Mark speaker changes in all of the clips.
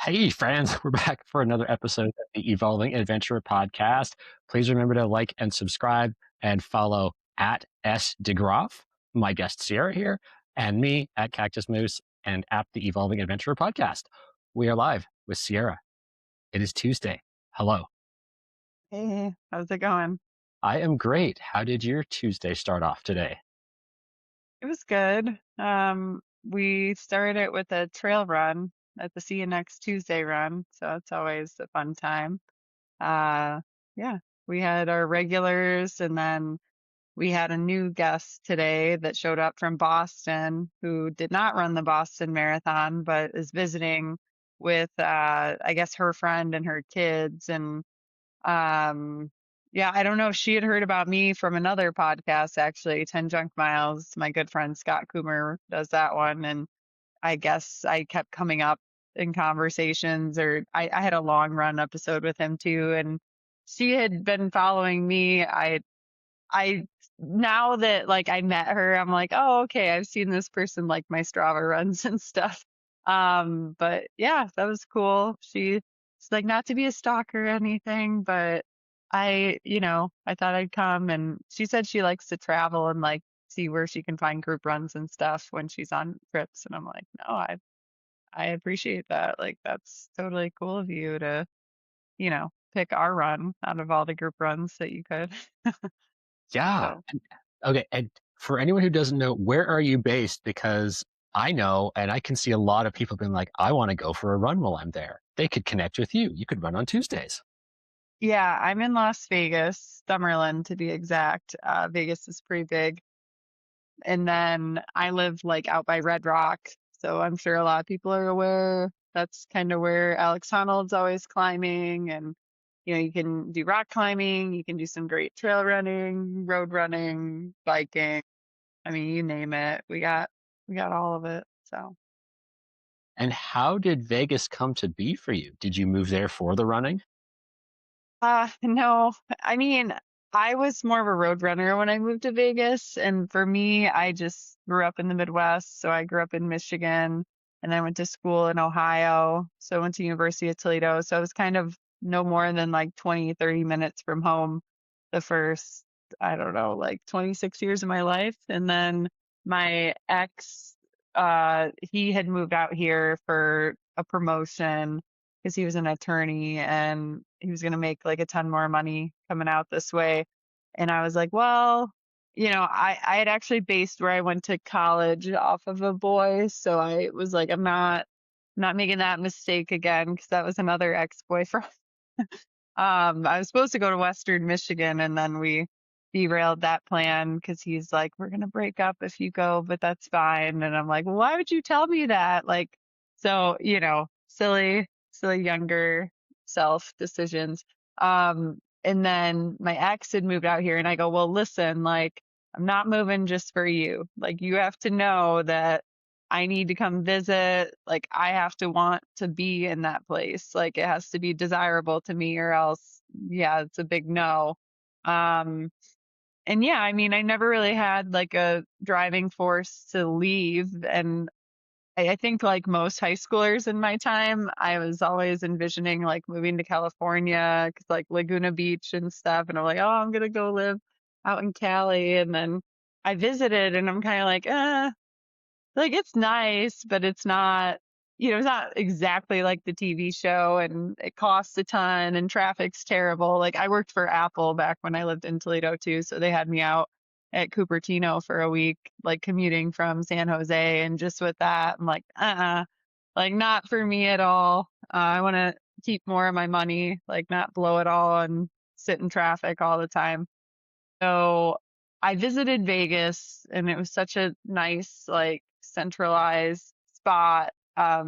Speaker 1: Hey, friends, we're back for another episode of the Evolving Adventurer podcast. Please remember to like and subscribe and follow at DeGroff, my guest Sierra here, and me at Cactus Moose and at the Evolving Adventurer podcast. We are live with Sierra. It is Tuesday. Hello.
Speaker 2: Hey, how's it going?
Speaker 1: I am great. How did your Tuesday start off today?
Speaker 2: It was good. We started it with a trail run at the See You Next Tuesday run, so it's always a fun time. Uh, yeah, we had our regulars, and then we had a new guest today that showed up from Boston who did not run the Boston Marathon, but is visiting with, I guess, her friend and her kids, and Um, yeah, I don't know if she had heard about me from another podcast, actually, 10 Junk Miles. My good friend Scott Coomer does that one. And I guess I kept coming up in conversations, or I had a long run episode with him too. And she had been following me. I, now that like I met her, I'm like, oh, okay, I've seen this person like my Strava runs and stuff. But yeah, that was cool. She's like not to be a stalker or anything, but I thought I'd come, and she said she likes to travel and like see where she can find group runs and stuff when she's on trips. And I'm like, no, I appreciate that. Like that's totally cool of you to, pick our run out of all the group runs that you could.
Speaker 1: Yeah.
Speaker 2: So
Speaker 1: Okay. And for anyone who doesn't know, where are you based? Because I know, and I can see a lot of people being like, I want to go for a run while I'm there. They could connect with you. You could run on Tuesdays.
Speaker 2: yeah, I'm in Las Vegas, Summerlin to be exact. Vegas is pretty big. And then I live like out by Red Rock. So I'm sure a lot of people are aware. That's kind of where Alex Honnold's always climbing. And, you can do rock climbing, you can do some great trail running, road running, biking. I mean, you name it. We got all of it. So
Speaker 1: And how did Vegas come to be for you? Did you move there for the running?
Speaker 2: no, I mean, I was more of a road runner when I moved to Vegas. And for me, I just grew up in the Midwest. So I grew up in Michigan and I went to school in Ohio. So I went to University of Toledo. So I was kind of no more than like 20, 30 minutes from home the first, I don't know, like 26 years of my life. And then my ex, he had moved out here for a promotion because he was an attorney and he was going to make like a ton more money coming out this way. And I was like, well, I had actually based where I went to college off of a boy. So I was like, I'm not making that mistake again because that was another ex-boyfriend. I was supposed to go to Western Michigan and then we derailed that plan because he's like, we're going to break up if you go, but that's fine. And I'm like, well, why would you tell me that? Like, so, silly younger self decisions. And then my ex had moved out here and I go, well, listen, like, I'm not moving just for you. Like, you have to know that I need to come visit. Like, I have to want to be in that place. Like, it has to be desirable to me, or else, yeah, it's a big no. Um, and yeah, I mean, I never really had like a driving force to leave. And I think, like most high schoolers in my time, I was always envisioning like moving to California because like Laguna Beach and stuff. And I'm like, oh, I'm going to go live out in Cali. And then I visited and I'm kind of like it's nice, but it's not exactly like the TV show, and it costs a ton and traffic's terrible. Like I worked for Apple back when I lived in Toledo too, so they had me out at Cupertino for a week, like commuting from San Jose, and just with that, I'm like, like not for me at all. I want to keep more of my money, like not blow it all and sit in traffic all the time. So I visited Vegas and it was such a nice, like centralized spot. I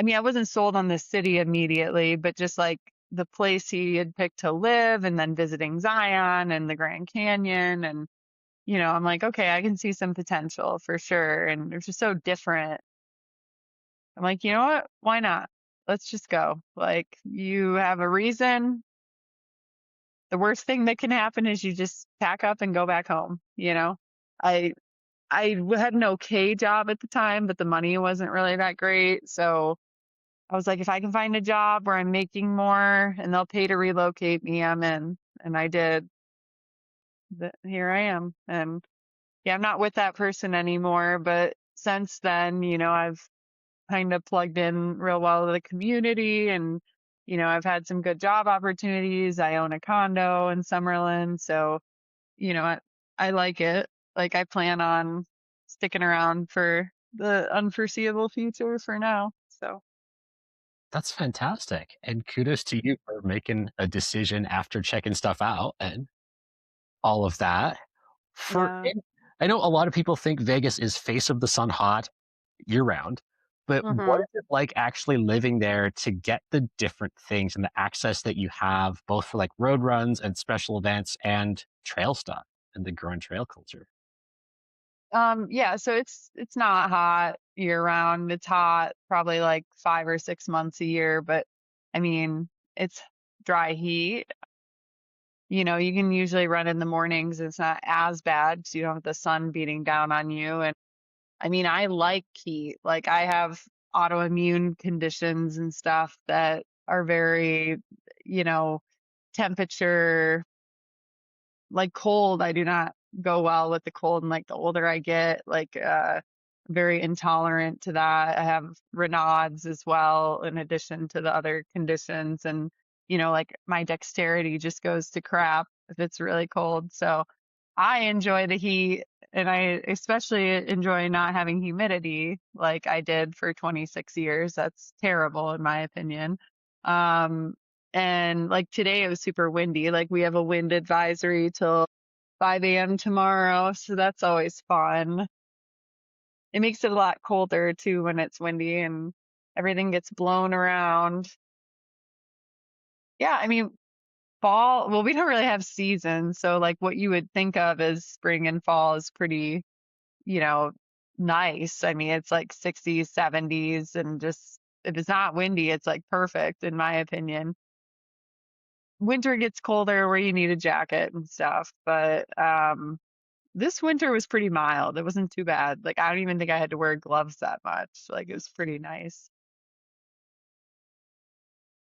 Speaker 2: mean, I wasn't sold on the city immediately, but just like the place he had picked to live and then visiting Zion and the Grand Canyon. And, I'm like, okay, I can see some potential for sure. And it's just so different. I'm like, you know what? Why not? Let's just go. Like, you have a reason. The worst thing that can happen is you just pack up and go back home. I I had an okay job at the time, but the money wasn't really that great. So I was like, if I can find a job where I'm making more and they'll pay to relocate me, I'm in. And I did. Here I am. And yeah, I'm not with that person anymore, but since then, I've kind of plugged in real well to the community and I've had some good job opportunities. I own a condo in Summerlin, so I like it. Like I plan on sticking around for the unforeseeable future for now. So,
Speaker 1: That's fantastic. And kudos to you for making a decision after checking stuff out and all of that. For
Speaker 2: yeah.
Speaker 1: and I know a lot of people think Vegas is face of the sun hot year round, but what
Speaker 2: Mhm.
Speaker 1: is it like actually living there to get the different things and the access that you have both for like road runs and special events and trail stuff and the growing trail culture?
Speaker 2: Yeah, so it's not hot year round. It's hot probably like 5 or 6 months a year, but I mean, it's dry heat. You can usually run in the mornings. It's not as bad because you don't have the sun beating down on you. And I mean, I like heat. Like I have autoimmune conditions and stuff that are very, you know, temperature like cold. I do not go well with the cold. And like the older I get, like very intolerant to that. I have Raynaud's as well, in addition to the other conditions. And, like my dexterity just goes to crap if it's really cold. So I enjoy the heat and I especially enjoy not having humidity like I did for 26 years. That's terrible in my opinion. Um, and like today it was super windy. Like we have a wind advisory till 5 a.m. tomorrow. So that's always fun. It makes it a lot colder too when it's windy and everything gets blown around. Yeah, I mean, fall, well, we don't really have seasons. So like what you would think of as spring and fall is pretty, you know, nice. I mean, it's like 60s, 70s, and just if it's not windy, it's like perfect in my opinion. Winter gets colder where you need a jacket and stuff, but this winter was pretty mild. It wasn't too bad. Like I don't even think I had to wear gloves that much. Like it was pretty nice.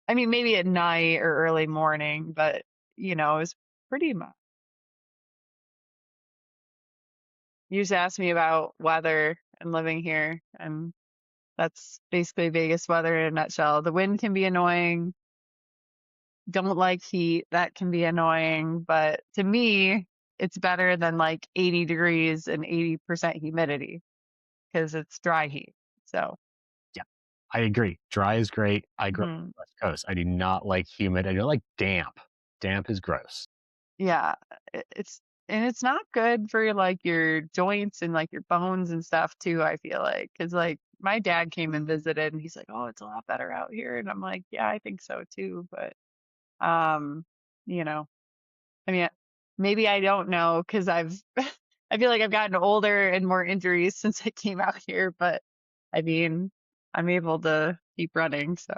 Speaker 2: I mean, maybe at night or early morning, but it was pretty mild. You just asked me about weather and living here, and that's basically Vegas weather in a nutshell. The wind can be annoying. Don't like heat. That can be annoying, but to me, it's better than like 80 degrees and 80% humidity because it's dry heat. So,
Speaker 1: Yeah, I agree. Dry is great. I grew up on
Speaker 2: mhm.
Speaker 1: the West Coast. I do not like humid. I don't like damp. Damp is gross.
Speaker 2: Yeah, it's not good for like your joints and like your bones and stuff too, I feel like. 'Cause like my dad came and visited and he's like, "Oh, it's a lot better out here." And I'm like, "Yeah, I think so too." But um, you know, I mean, maybe I don't know 'cause I feel like I've gotten older and more injuries since I came out here, but I mean, I'm able to keep running, so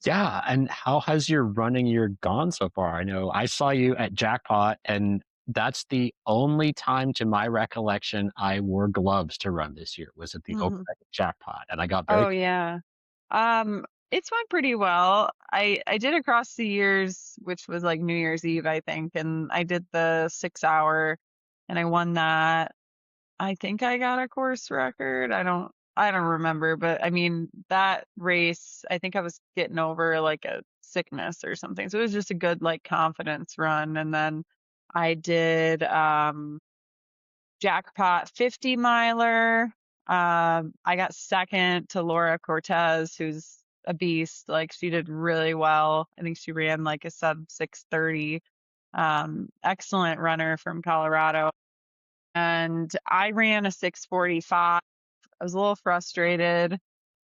Speaker 1: Yeah, and how has your running year gone so far? I know I saw you at Jackpot, and that's the only time to my recollection I wore gloves to run this year was at the Open
Speaker 2: Mhm.
Speaker 1: at Jackpot, and I got very
Speaker 2: Oh yeah. It's went pretty well. I did across the years, which was like New Year's Eve, I think, and I did the 6 hour and I won that. I think I got a course record. I don't remember, but I mean that race, I think I was getting over like a sickness or something. So it was just a good like confidence run. And then I did jackpot 50 miler. I got second to Laura Cortez, who's a beast. Like she did really well. I think she ran like a sub 6:30. Excellent runner from Colorado. And I ran a 6:45. I was a little frustrated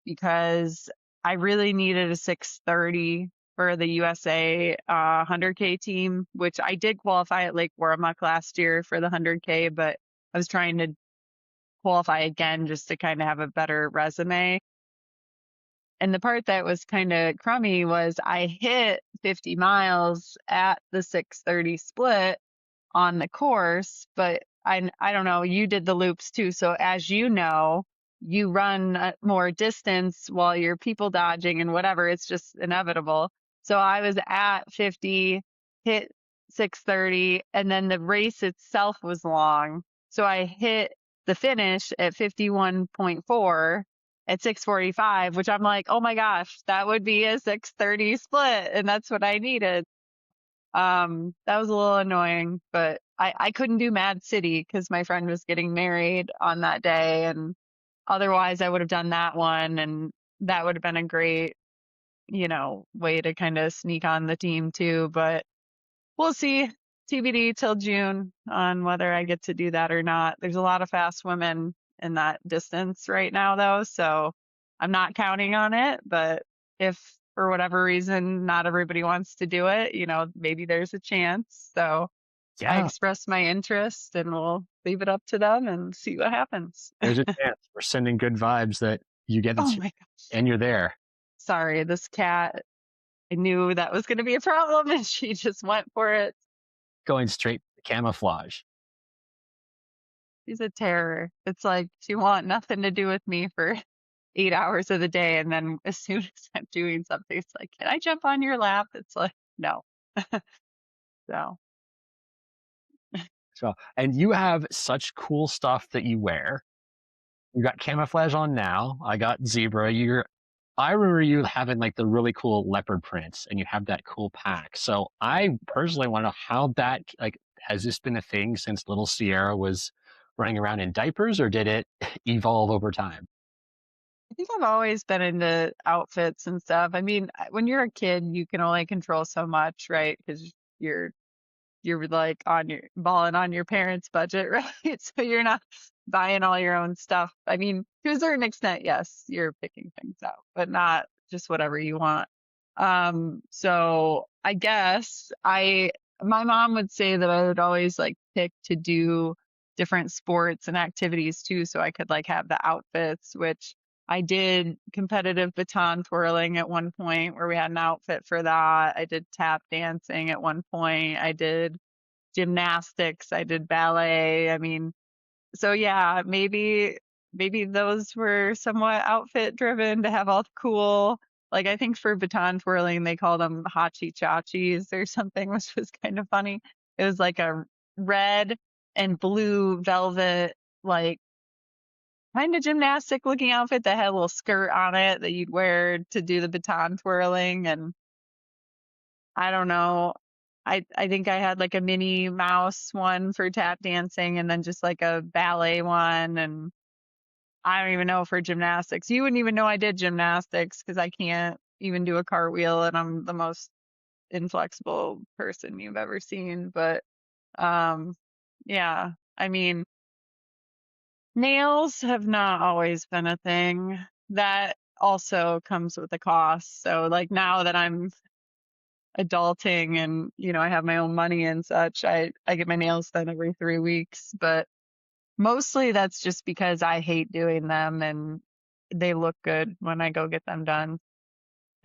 Speaker 2: because I really needed a 6:30 for the USA 100K team, which I did qualify at Lake Warmuck last year for the 100K, but I was trying to qualify again just to kind of have a better resume. And the part that was kind of crummy was I hit 50 miles at the 6:30 split on the course, but I don't know, you did the loops too. So as you know, you run more distance while you're people dodging and whatever. It's just inevitable. So I was at 50, hit 6:30, and then the race itself was long. So I hit the finish at 51.4 at 6:45, which I'm like, oh my gosh, that would be a 6:30 split. And that's what I needed. That was a little annoying, but I couldn't do Mad City because my friend was getting married on that day. And otherwise, I would have done that one. And that would have been a great, way to kind of sneak on the team too. But we'll see. TBD till June on whether I get to do that or not. There's a lot of fast women in that distance right now, though. So I'm not counting on it. But if for whatever reason not everybody wants to do it, maybe there's a chance. So I
Speaker 1: Yeah,
Speaker 2: expressed my interest and we'll leave it up to them and see what happens.
Speaker 1: there's a chance. We're sending good vibes that you get
Speaker 2: Oh
Speaker 1: it
Speaker 2: my gosh.
Speaker 1: and you're there,
Speaker 2: Sorry, this cat, I knew that was going to be a problem and she just went for it.
Speaker 1: going straight to camouflage.
Speaker 2: She's a terror. It's like she want nothing to do with me for 8 hours of the day. And then as soon as I'm doing something, it's like, can I jump on your lap? It's like, no. So
Speaker 1: So, and you have such cool stuff that you wear. You got camouflage on now. I got zebra. I remember you having like the really cool leopard prints and you have that cool pack. So I personally want to know how that, like, has this been a thing since little Sierra was running around in diapers or did it evolve over time?
Speaker 2: I think I've always been into outfits and stuff. I mean, when you're a kid, you can only control so much, right? Because you're like on your balling on your parents' budget, right? So you're not buying all your own stuff. I mean, to a certain extent, yes, you're picking things out, but not just whatever you want. So I guess my mom would say that I would always like pick to do different sports and activities too, so I could like have the outfits, which I did competitive baton twirling at one point where we had an outfit for that. I did tap dancing at one point. I did gymnastics. I did ballet. I mean, so yeah, maybe those were somewhat outfit driven to have all the cool. Like I think for baton twirling they called them hachi chachis or something, which was kind of funny. It was like a red and blue velvet, like kind of gymnastic looking outfit that had a little skirt on it that you'd wear to do the baton twirling. And I don't know. I think I had like a Minnie Mouse one for tap dancing and then just like a ballet one. And I don't even know for gymnastics. You wouldn't even know I did gymnastics because I can't even do a cartwheel and I'm the most inflexible person you've ever seen. But um yeah, I mean, nails have not always been a thing. That also comes with a cost. So like now that I'm adulting and I have my own money and such, I get my nails done every 3 weeks, but mostly that's just because I hate doing them and they look good when I go get them done,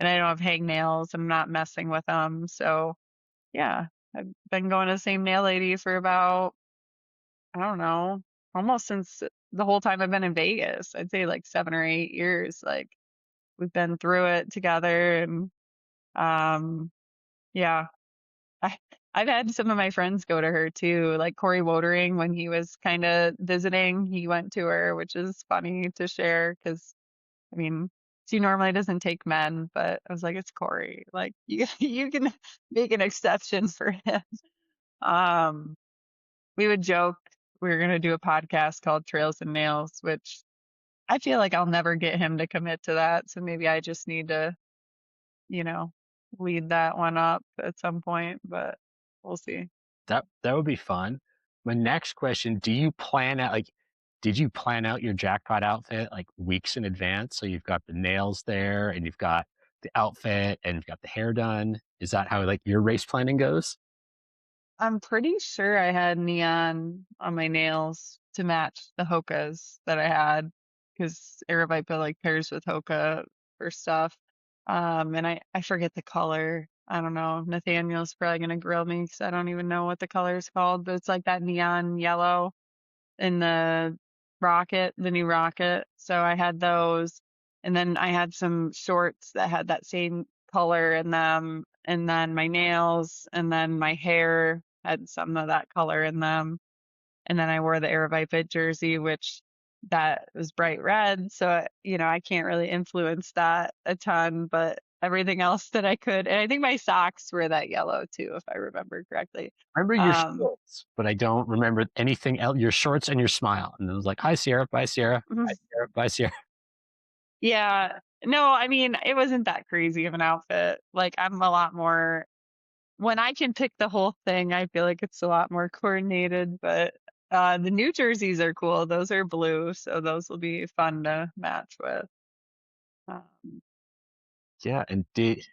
Speaker 2: and I don't have hangnails. I'm not messing with them. So yeah, I've been going to the same nail lady for about, I don't know, almost since the whole time I've been in Vegas. I'd say like 7 or 8 years. Like we've been through it together. And um yeah, I I've had some of my friends go to her too, like Corey Wotering when he was kind of visiting, he went to her, which is funny to share because I mean, she normally doesn't take men, but I was like, it's Corey. Like you you can make an exception for him. Um, we would joke we were gonna do a podcast called Trails and Nails, which I feel like I'll never get him to commit to that. So maybe I just need to, you know, lead that one up at some point, but we'll see.
Speaker 1: That would be fun. My next question, did you plan out your jackpot outfit like weeks in advance? So you've got the nails there and you've got the outfit and you've got the hair done. Is that how like your race planning goes?
Speaker 2: I'm pretty sure I had neon on my nails to match the Hokas that I had because Aravaipa like pairs with Hoka for stuff. And I forget the color. I don't know. Nathaniel's probably gonna grill me because I don't even know what the color is called, but it's like that neon yellow in the the new Rocket. So I had those. And then I had some shorts that had that same color in them. And then my nails and then my hair had some of that color in them. And then I wore the Aravaipa jersey, which that was bright red. So, I can't really influence that a ton, but everything else that I could. And I think my socks were that yellow too, if I remember correctly.
Speaker 1: I remember your
Speaker 2: Um,
Speaker 1: shorts, but I don't remember anything else. Your shorts and your smile. And it was like, hi, Sierra. Bye, Sierra. Bye, Sierra. Bye, Sierra.
Speaker 2: yeah. No, I mean, it wasn't that crazy of an outfit. Like, I'm a lot more, when I can pick the whole thing, I feel like it's a lot more coordinated, but the new jerseys are cool. Those are blue, so those will be fun to match with. Um,
Speaker 1: Yeah. And did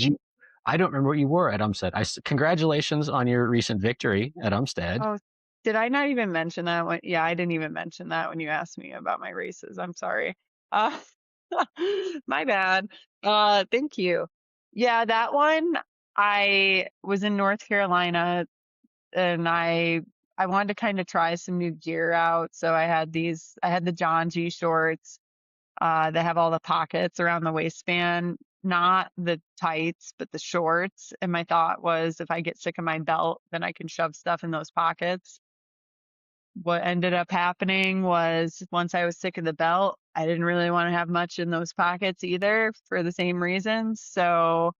Speaker 1: you? I don't remember what you wore at Umstead. Congratulations on your recent victory at Umstead.
Speaker 2: oh, did I not even mention that one? Yeah, I didn't even mention that when you asked me about my races. I'm sorry. Uh, my bad. Thank you. Yeah, that one, I was in North Carolina and I wanted to kind of try some new gear out. So I had the John G shorts. They have all the pockets around the waistband, not the tights, but the shorts. And my thought was if I get sick of my belt, then I can shove stuff in those pockets. What ended up happening was once I was sick of the belt, I didn't really want to have much in those pockets either for the same reasons. So,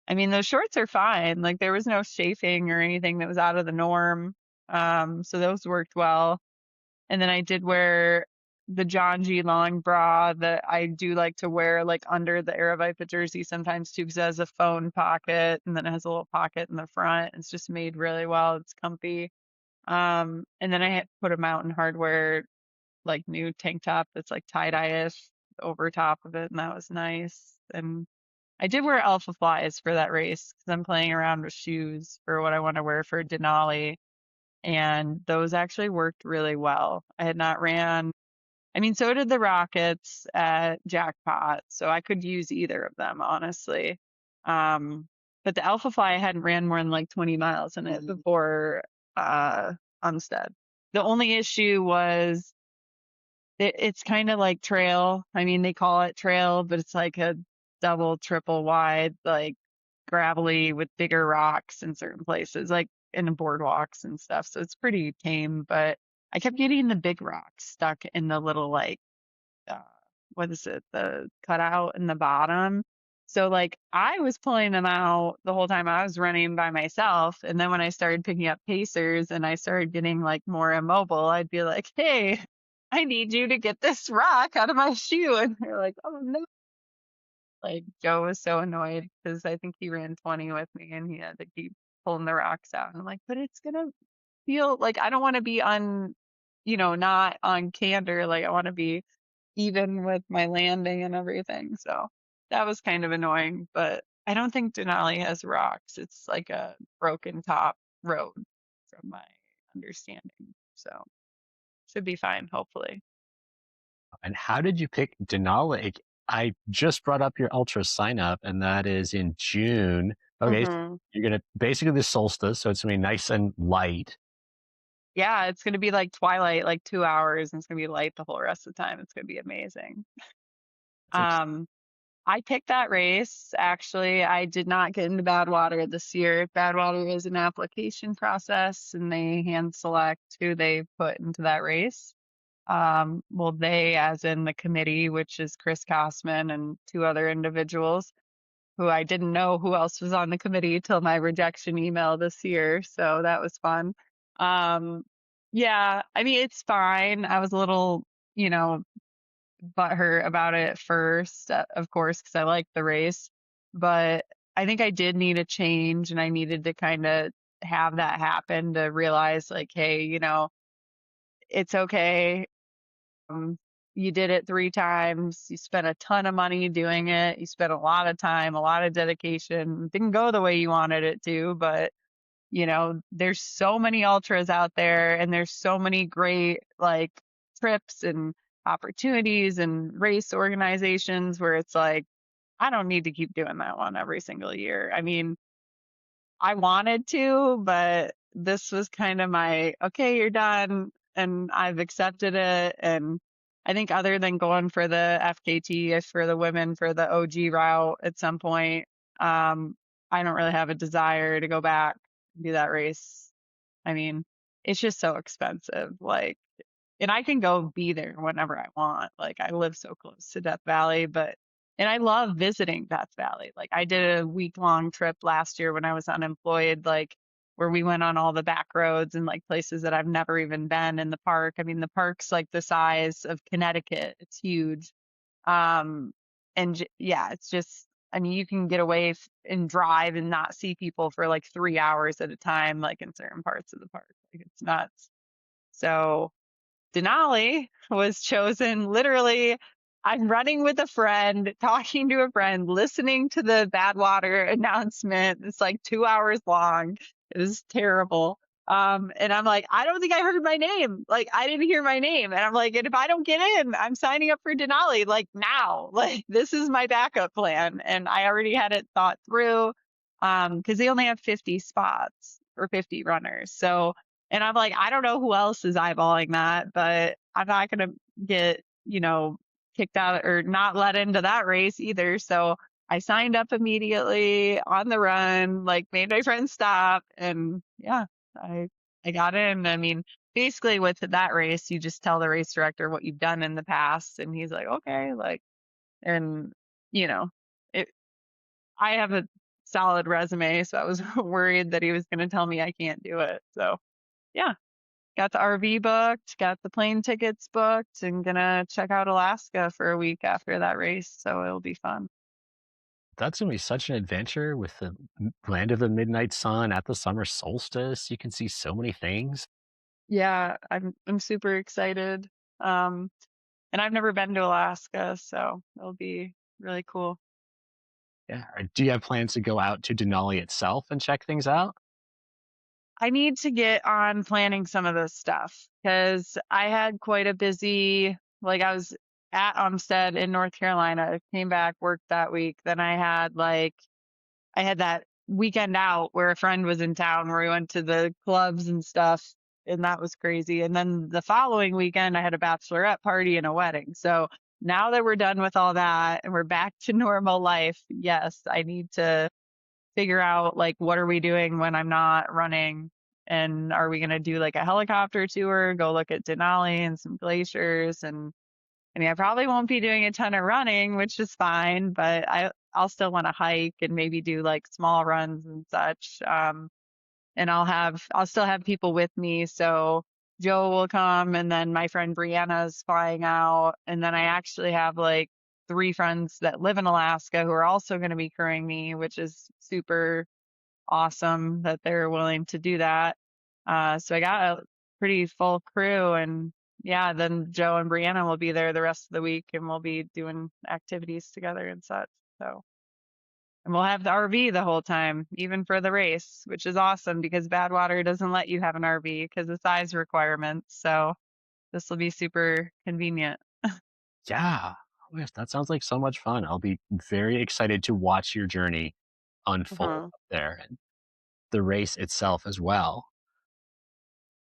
Speaker 2: I mean, those shorts are fine. Like there was no chafing or anything that was out of the norm. So those worked well. And then I did wear the John G long bra that I do like to wear like under the Aravaipa jersey sometimes too, because it has a phone pocket and then it has a little pocket in the front. It's just made really well. It's comfy. And then I had put a Mountain Hardwear like new tank top that's like tie-dye-ish over top of it, and that was nice. And I did wear Alpha Flies for that race because I'm playing around with shoes for what I want to wear for Denali, and those actually worked really well. I had not ran. I mean, so did the Rockets at Jackpot, so I could use either of them, honestly. Um, but the Alpha Fly, I hadn't ran more than like 20 miles in it before uh, Umstead. The only issue was it's kind of like trail. I mean, they call it trail, but it's like a double, triple wide, like gravelly with bigger rocks in certain places, like in the boardwalks and stuff. So it's pretty tame, but I kept getting the big rocks stuck in the little like uh, what is it, the cutout in the bottom. So like I was pulling them out the whole time I was running by myself. And then when I started picking up pacers and I started getting like more immobile, I'd be like, hey, I need you to get this rock out of my shoe. And they're like, oh no. Like Joe was so annoyed because I think he ran 20 with me and he had to keep pulling the rocks out. And I'm like, but it's gonna feel like I don't want to be on, not on candor. Like I want to be even with my landing and everything. So that was kind of annoying, but I don't think Denali has rocks. It's like a broken top road from my understanding. So should be fine, hopefully.
Speaker 1: And how did you pick Denali? I just brought up your ultra sign up, and that is in June. Okay, so
Speaker 2: hmm
Speaker 1: you're gonna basically the solstice, so it's gonna be nice and light.
Speaker 2: Yeah, it's gonna be like twilight, like 2 hours, and it's gonna be light the whole rest of the time. It's gonna be amazing.
Speaker 1: It's
Speaker 2: Um, I picked that race. Actually, I did not get into Badwater this year. Badwater is an application process, and they hand select who they put into that race. Well, they, as in the committee, which is Chris Kosman and two other individuals who I didn't know who else was on the committee till my rejection email this year. So that was fun. Um, yeah, I mean, it's fine. I was a little, you know, butthurt about it at first, of course, because I liked the race. But I think I did need a change and I needed to kind of have that happen to realize, like, hey, it's okay. You did it 3 times. You spent a ton of money doing it. You spent a lot of time, a lot of dedication. Didn't go the way you wanted it to, but there's so many ultras out there and there's so many great like trips and opportunities and race organizations where it's like, I don't need to keep doing that one every single year. I mean, I wanted to, but this was kind of my, okay, you're done. and I've accepted it. And I think other than going for the FKT, if for the women for the OG route at some point, um, I don't really have a desire to go back and do that race. I mean, it's just so expensive. Like, and I can go be there whenever I want. Like I live so close to Death Valley, but and I love visiting Death Valley. Like I did a week-long trip last year when I was unemployed, like where we went on all the back roads and like places that I've never even been in the park. I mean, the park's like the size of Connecticut. It's huge. Um, yeah, it's just, I mean, you can get away and drive and not see people for like 3 hours at a time, like in certain parts of the park. Like it's nuts. So Denali was chosen literally. I'm running with a friend, talking to a friend, listening to the Badwater announcement. It's like 2 hours long. It was terrible. And I'm like, I don't think I heard my name. Like, I didn't hear my name. And I'm like, and if I don't get in, I'm signing up for Denali, like now. Like, this is my backup plan. And I already had it thought through. Because they only have 50 spots or 50 runners. So and I'm like, I don't know who else is eyeballing that, but I'm not going to get, kicked out or not let into that race either. So I signed up immediately on the run, like made my friends stop. And yeah, I got in. I mean, basically with that race, you just tell the race director what you've done in the past. And he's like, okay, like, and, you know, it, I have a solid resume. So I was worried that he was going to tell me I can't do it. So yeah, got the RV booked, got the plane tickets booked, and gonna check out Alaska for a week after that race. So it'll be fun.
Speaker 1: That's gonna be such an adventure with the land of the midnight sun at the summer solstice. You can see so many things.
Speaker 2: Yeah, I'm super excited. Um, and I've never been to Alaska, so it'll be really cool.
Speaker 1: Yeah. Do you have plans to go out to Denali itself and check things out?
Speaker 2: I need to get on planning some of this stuff because I had quite a busy, like I was at Umstead in North Carolina, came back, worked that week. Then I had that weekend out where a friend was in town where we went to the clubs and stuff, and that was crazy. And then the following weekend, I had a bachelorette party and a wedding. So now that we're done with all that and we're back to normal life, yes, I need to figure out like what are we doing when I'm not running, and are we going to do like a helicopter tour, go look at Denali and some glaciers. And I mean, I probably won't be doing a ton of running, which is fine, but I'll still want to hike and maybe do like small runs and such. And I'll still have people with me. So Joe will come, and then my friend Brianna's flying out, and then I actually have like three friends that live in Alaska who are also going to be crewing me, which is super awesome that they're willing to do that. So I got a pretty full crew, and yeah, then Joe and Brianna will be there the rest of the week, and we'll be doing activities together and such. So, and we'll have the RV the whole time, even for the race, which is awesome because Badwater doesn't let you have an RV because of size requirements. So this will be super convenient.
Speaker 1: Yeah. Oh, yes, that sounds like so much fun. I'll be very excited to watch your journey unfold
Speaker 2: Mhm.
Speaker 1: up there and the race itself as well.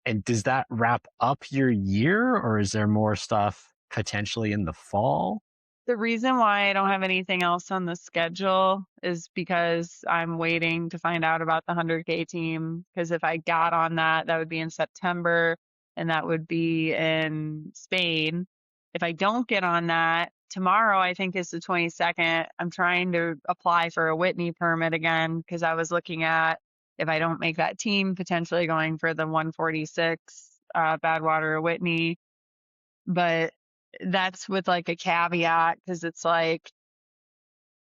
Speaker 1: And does that wrap up your year, or is there more stuff potentially in the fall?
Speaker 2: The reason why I don't have anything else on the schedule is because I'm waiting to find out about the 100K team. Because if I got on that, that would be in September and that would be in Spain. If I don't get on that, tomorrow I think is the 22nd. I'm trying to apply for a Whitney permit again because I was looking at if I don't make that team, potentially going for the 146 Badwater Whitney, but that's with like a caveat because it's like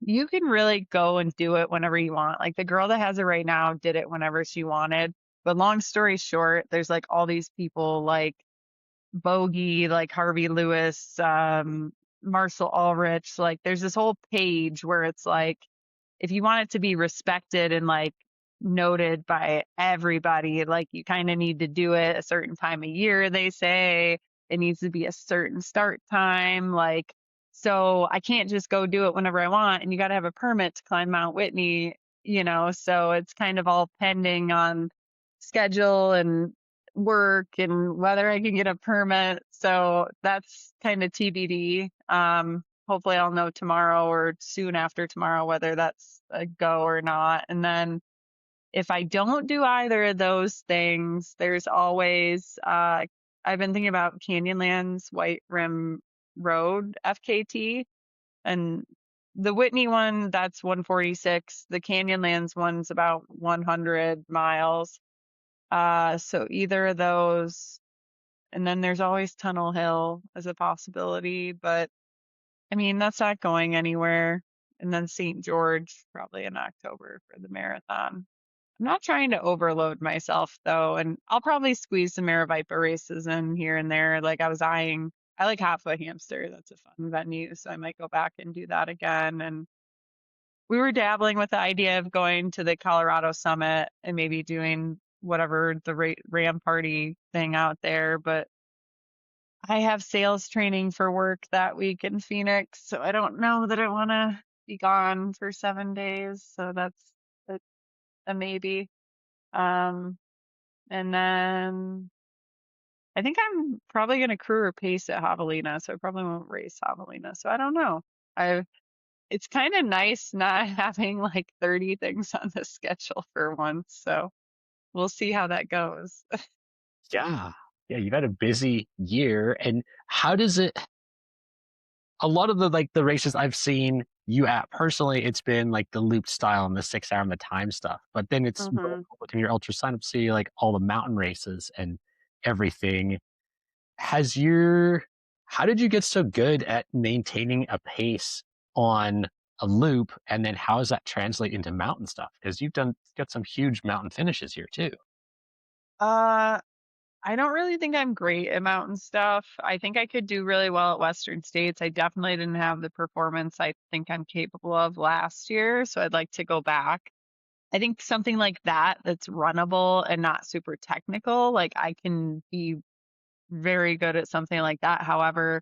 Speaker 2: you can really go and do it whenever you want. Like the girl that has it right now did it whenever she wanted. But long story short, there's like all these people like Bogey, like Harvey Lewis, Marcel Ulrich. Like there's this whole page where it's like if you want it to be respected and like noted by everybody, like you kind of need to do it a certain time of year, they say. It needs to be a certain start time. Like, so I can't just go do it whenever I want. And you got to have a permit to climb Mount Whitney, So it's kind of all pending on schedule and work and whether I can get a permit. So that's kind of TBD. Hopefully I'll know tomorrow or soon after tomorrow whether that's a go or not. And then if I don't do either of those things, there's always I've been thinking about Canyonlands White Rim Road FKT, and the Whitney one that's 146. The Canyonlands one's about 100 miles. So either of those, and then there's always Tunnel Hill as a possibility, but I mean that's not going anywhere. And then St. George probably in October for the marathon. I'm not trying to overload myself though, and I'll probably squeeze some Marivipa races in here and there. Like I was eyeing, I like Halfway Hamster. That's a fun venue, so I might go back and do that again. And we were dabbling with the idea of going to the Colorado Summit and maybe doing whatever the Ram Party thing out there, but I have sales training for work that week in Phoenix, so I don't know that I want to be gone for 7 days. So that's a, a maybe. Um, And then I think I'm probably going to crew or pace at Javelina, so I probably won't race Javelina. So I don't know. I It's kind of nice not having like 30 things on the schedule for once. So we'll see how that goes.
Speaker 1: Yeah. Yeah, you've had a busy year. And how does it a lot of the races I've seen you at personally, it's been like the loop style and the 6 hour and the time stuff. But then it's really
Speaker 2: Hmm.
Speaker 1: cool looking your ultra sign up, see like all the mountain races and everything. Has your how did you get so good at maintaining a pace on a loop? And then how does that translate into mountain stuff? Because got some huge mountain finishes here too.
Speaker 2: Uh, I don't really think I'm great at mountain stuff. I think I could do really well at Western States. I definitely didn't have the performance I think I'm capable of last year, so I'd like to go back. I think something like that that's runnable and not super technical, like I can be very good at something like that. However,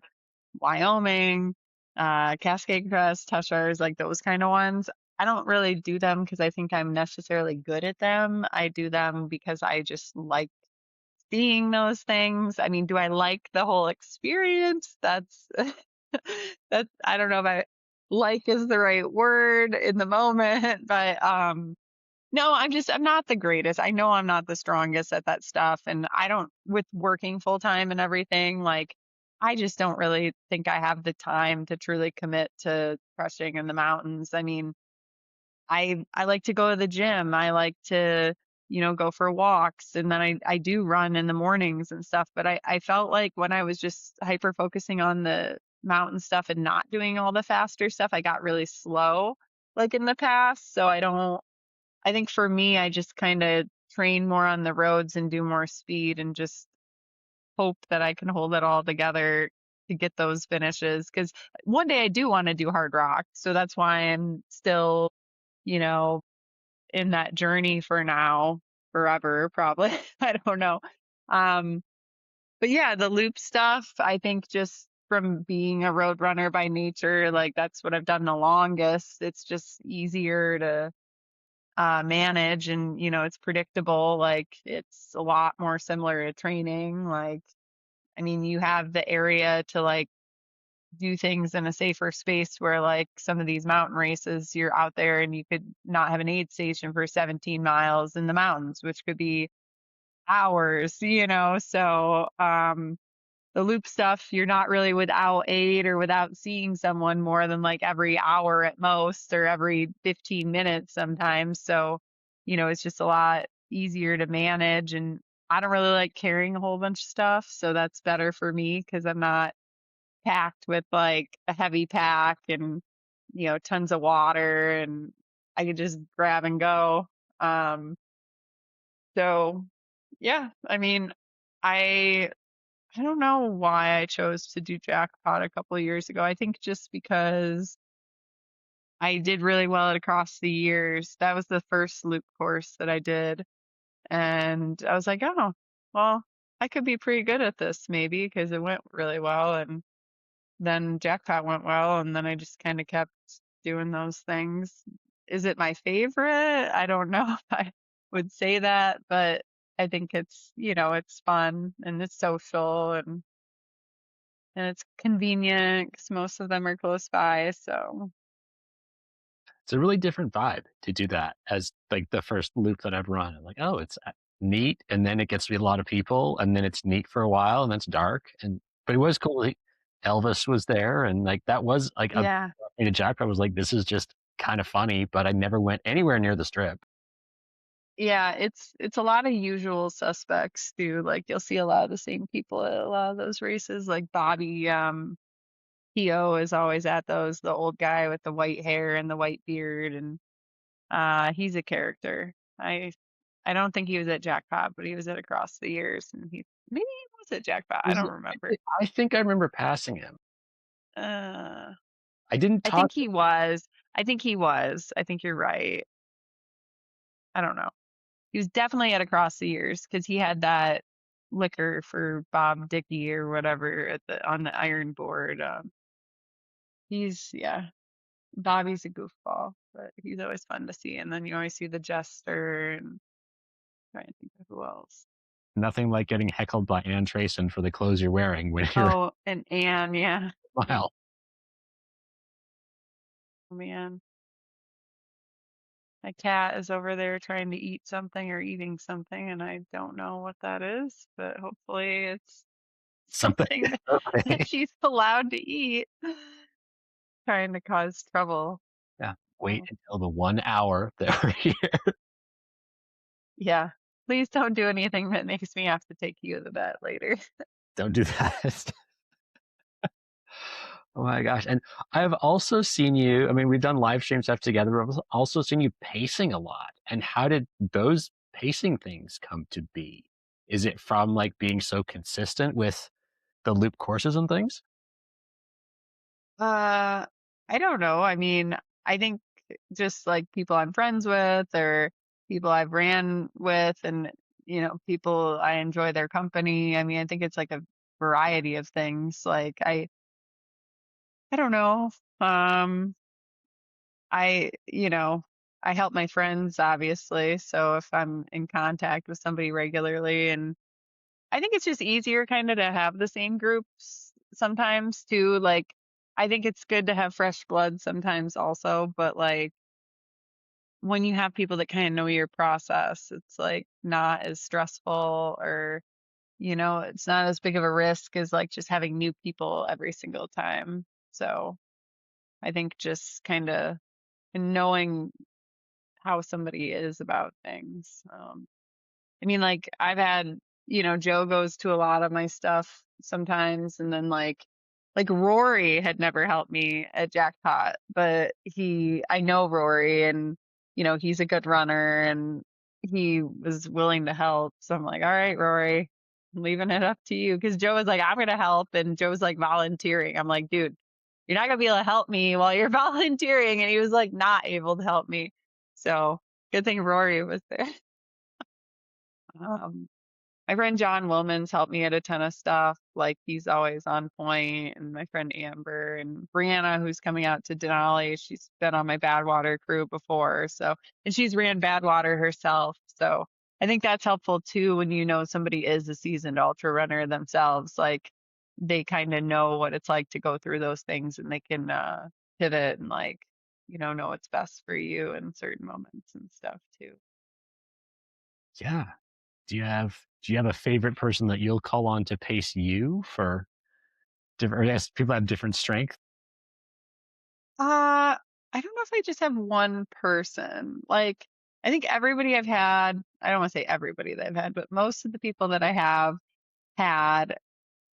Speaker 2: Wyoming, Cascade Crest, Tushars, like those kind of ones, I don't really do them because I think I'm necessarily good at them. I do them because I just like seeing those things. I mean, do I like the whole experience? That's that's I don't know if I like is the right word in the moment, but no, I'm not the greatest. I know I'm not the strongest at that stuff. And I don't, with working full time and everything, like, I just don't really think I have the time to truly commit to crushing in the mountains. I mean, I like to go to the gym. I like to, go for walks. And then I do run in the mornings and stuff. But I felt like when I was just hyper focusing on the mountain stuff and not doing all the faster stuff, I got really slow like in the past. So I think for me, I just kind of train more on the roads and do more speed and just hope that I can hold it all together to get those finishes. Because one day I do want to do hard rock. So that's why I'm still, you know, in that journey for now, forever, probably. I don't know. Um, but yeah, the loop stuff, I think just from being a road runner by nature, like that's what I've done the longest. It's just easier to manage and it's predictable, like it's a lot more similar to training. Like I mean you have the area to like do things in a safer space where like some of these mountain races you're out there and you could not have an aid station for 17 miles in the mountains, which could be hours, so the loop stuff, you're not really without aid or without seeing someone more than like every hour at most or every 15 minutes sometimes. So, it's just a lot easier to manage. And I don't really like carrying a whole bunch of stuff. So that's better for me because I'm not packed with like a heavy pack and, tons of water and I could just grab and go. So yeah, I mean, I I don't know why I chose to do jackpot a couple of years ago. I think just because I did really well at across the years. That was the first loop course that I did. And I was like, oh, well, I could be pretty good at this maybe because it went really well. And then jackpot went well. And then I just kind of kept doing those things. Is it my favorite? I don't know if I would say that, but I think it's, it's fun and it's social and it's convenient because most of them are close by. So
Speaker 1: It's a really different vibe to do that as like the first loop that I've run. I'm like, oh, it's neat, and then it gets to be a lot of people, and then it's neat for a while, and then it's dark. And but it was cool. Elvis was there, and like that was like a
Speaker 2: yeah.
Speaker 1: in a jackpot was like this is just kind of funny, but I never went anywhere near the strip.
Speaker 2: Yeah, it's a lot of usual suspects too. Like you'll see a lot of the same people at a lot of those races. Like Bobby P.O. is always at those, the old guy with the white hair and the white beard, and he's a character. I don't think he was at Jackpot, but he was at Across the Years, and he maybe he was at Jackpot. I
Speaker 1: Was
Speaker 2: don't
Speaker 1: it-
Speaker 2: remember.
Speaker 1: I think I remember passing him.
Speaker 2: Uh,
Speaker 1: I didn't
Speaker 2: I
Speaker 1: talk.
Speaker 2: think he was. I think he was. I think you're right. I don't know. He was definitely at Across the Years because he had that liquor for Bob Dickey or whatever at the on the iron board. Yeah, Bobby's a goofball, but he's always fun to see. And then you always see the jester and trying to think of who else.
Speaker 1: Nothing like getting heckled by Ann Trayson for the clothes you're wearing when you're
Speaker 2: Oh, and Anne, yeah.
Speaker 1: a mile.
Speaker 2: Oh man, my cat is over there trying to eat something or eating something, and I don't know what that is, but hopefully it's
Speaker 1: Something.
Speaker 2: something that
Speaker 1: Okay.
Speaker 2: she's allowed to eat. Trying to cause trouble.
Speaker 1: Yeah. Wait
Speaker 2: So,
Speaker 1: until the 1 hour that we're here.
Speaker 2: yeah. Please don't do anything that makes me have to take you to the vet later.
Speaker 1: Don't do that. Oh my gosh. And I've also seen you, I mean, we've done live stream stuff together, but I've also seen you pacing a lot. And how did those pacing things come to be? Is it from like being so consistent with the loop courses and things?
Speaker 2: Uh, I don't know. I mean, I think just like people I'm friends with or people I've ran with and, people I enjoy their company. I mean, I think it's like a variety of things. Like I don't know. Um, I help my friends obviously. So if I'm in contact with somebody regularly and I think it's just easier kind of to have the same groups sometimes too. Like, I think it's good to have fresh blood sometimes also, but like when you have people that kind of know your process, it's like not as stressful or, it's not as big of a risk as like just having new people every single time. So I think just kind of knowing how somebody is about things. I mean, like I've had, Joe goes to a lot of my stuff sometimes, and then like Rory had never helped me at Jackpot, but I know Rory, and he's a good runner, and he was willing to help. So I'm like, all right, Rory, I'm leaving it up to you, because Joe was like, I'm gonna help, and Joe's like volunteering. I'm like, dude, you're not gonna be able to help me while you're volunteering, and he was like not able to help me. So good thing Rory was there. Um, my friend John Wilman's helped me at a ton of stuff. Like he's always on point, and my friend Amber and Brianna, who's coming out to Denali, she's been on my Badwater crew before. So, and she's ran Badwater herself. So I think that's helpful too when somebody is a seasoned ultra runner themselves. Like they kind of know what it's like to go through those things, and they can pivot and like know what's best for you in certain moments and stuff too.
Speaker 1: Yeah. Do you have a favorite person that you'll call on to pace you for different, or yes, people have different strength?
Speaker 2: I don't know if I just have one person. Like, I think everybody I've had, I don't want to say everybody that I've had, but most of the people that I had,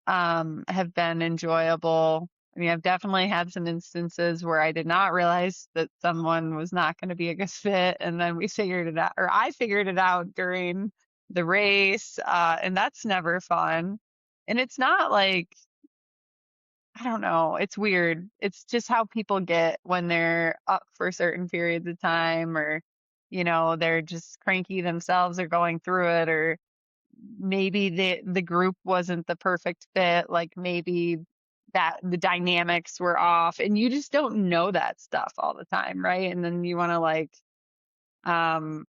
Speaker 2: have been enjoyable. I mean, I've definitely had some instances where I did not realize that someone was not going to be a good fit, and then we figured it out, or I figured it out during the race, and that's never fun. And it's not like I don't know. It's weird. It's just how people get when they're up for certain periods of time or, they're just cranky themselves or going through it or maybe the group wasn't the perfect fit. Like maybe that the dynamics were off and you just don't know that stuff all the time, right? And then you want to um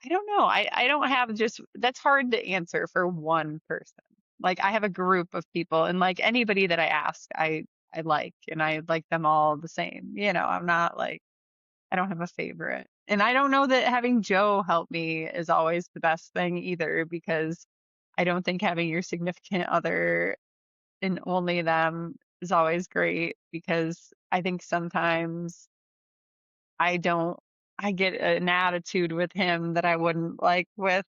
Speaker 2: I don't know. I don't have just that's hard to answer for one person. Like I have a group of people and like anybody that I ask, I like and I like them all the same. I'm not like I don't have a favorite. And I don't know that having Joe help me is always the best thing either because I don't think having your significant other and only them is always great because I think sometimes I don't I get an attitude with him that I wouldn't like with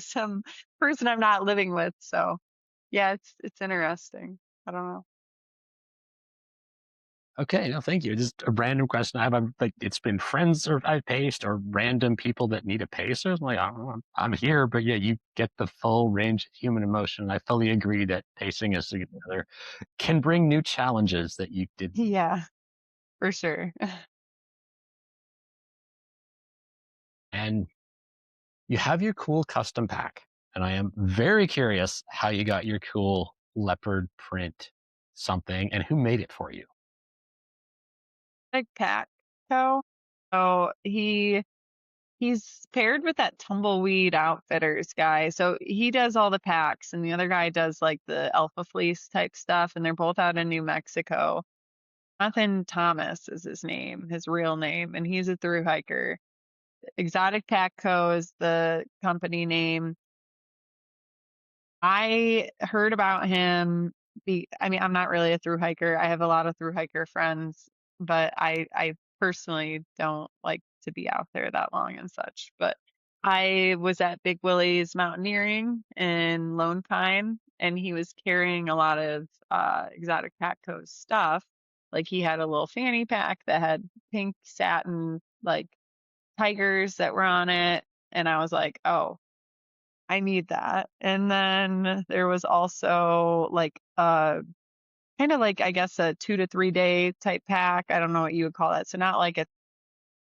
Speaker 2: some person I'm not living with. So yeah, it's interesting. I don't know.
Speaker 1: Okay, no, thank you. Just a random question. I'm like, it's been friends or I've paced or random people that need a pacer. I'm like, I'm here, but yeah, you get the full range of human emotion. I fully agree that pacing a significant other can bring new challenges that you did.
Speaker 2: Yeah, for sure.
Speaker 1: And you have your cool custom pack. And I am very curious how you got your cool leopard print something and who made it for you.
Speaker 2: Like Patco. So he's paired with that Tumbleweed Outfitters guy. So he does all the packs and the other guy does like the Alpha Fleece type stuff and they're both out in New Mexico. Jonathan Thomas is his name, his real name, and he's a thru hiker. Exotic Pack Co. is the company name. I heard about him. I mean, I'm not really a thru hiker. I have a lot of thru hiker friends, but I personally don't like to be out there that long and such. But I was at Big Willie's Mountaineering in Lone Pine, and he was carrying a lot of Exotic Patco's stuff. Like he had a little fanny pack that had pink satin like tigers that were on it, and I was like, oh, I need that. And then there was also like kind of like I guess a 2 to 3 day type pack. I don't know what you would call that. So not like a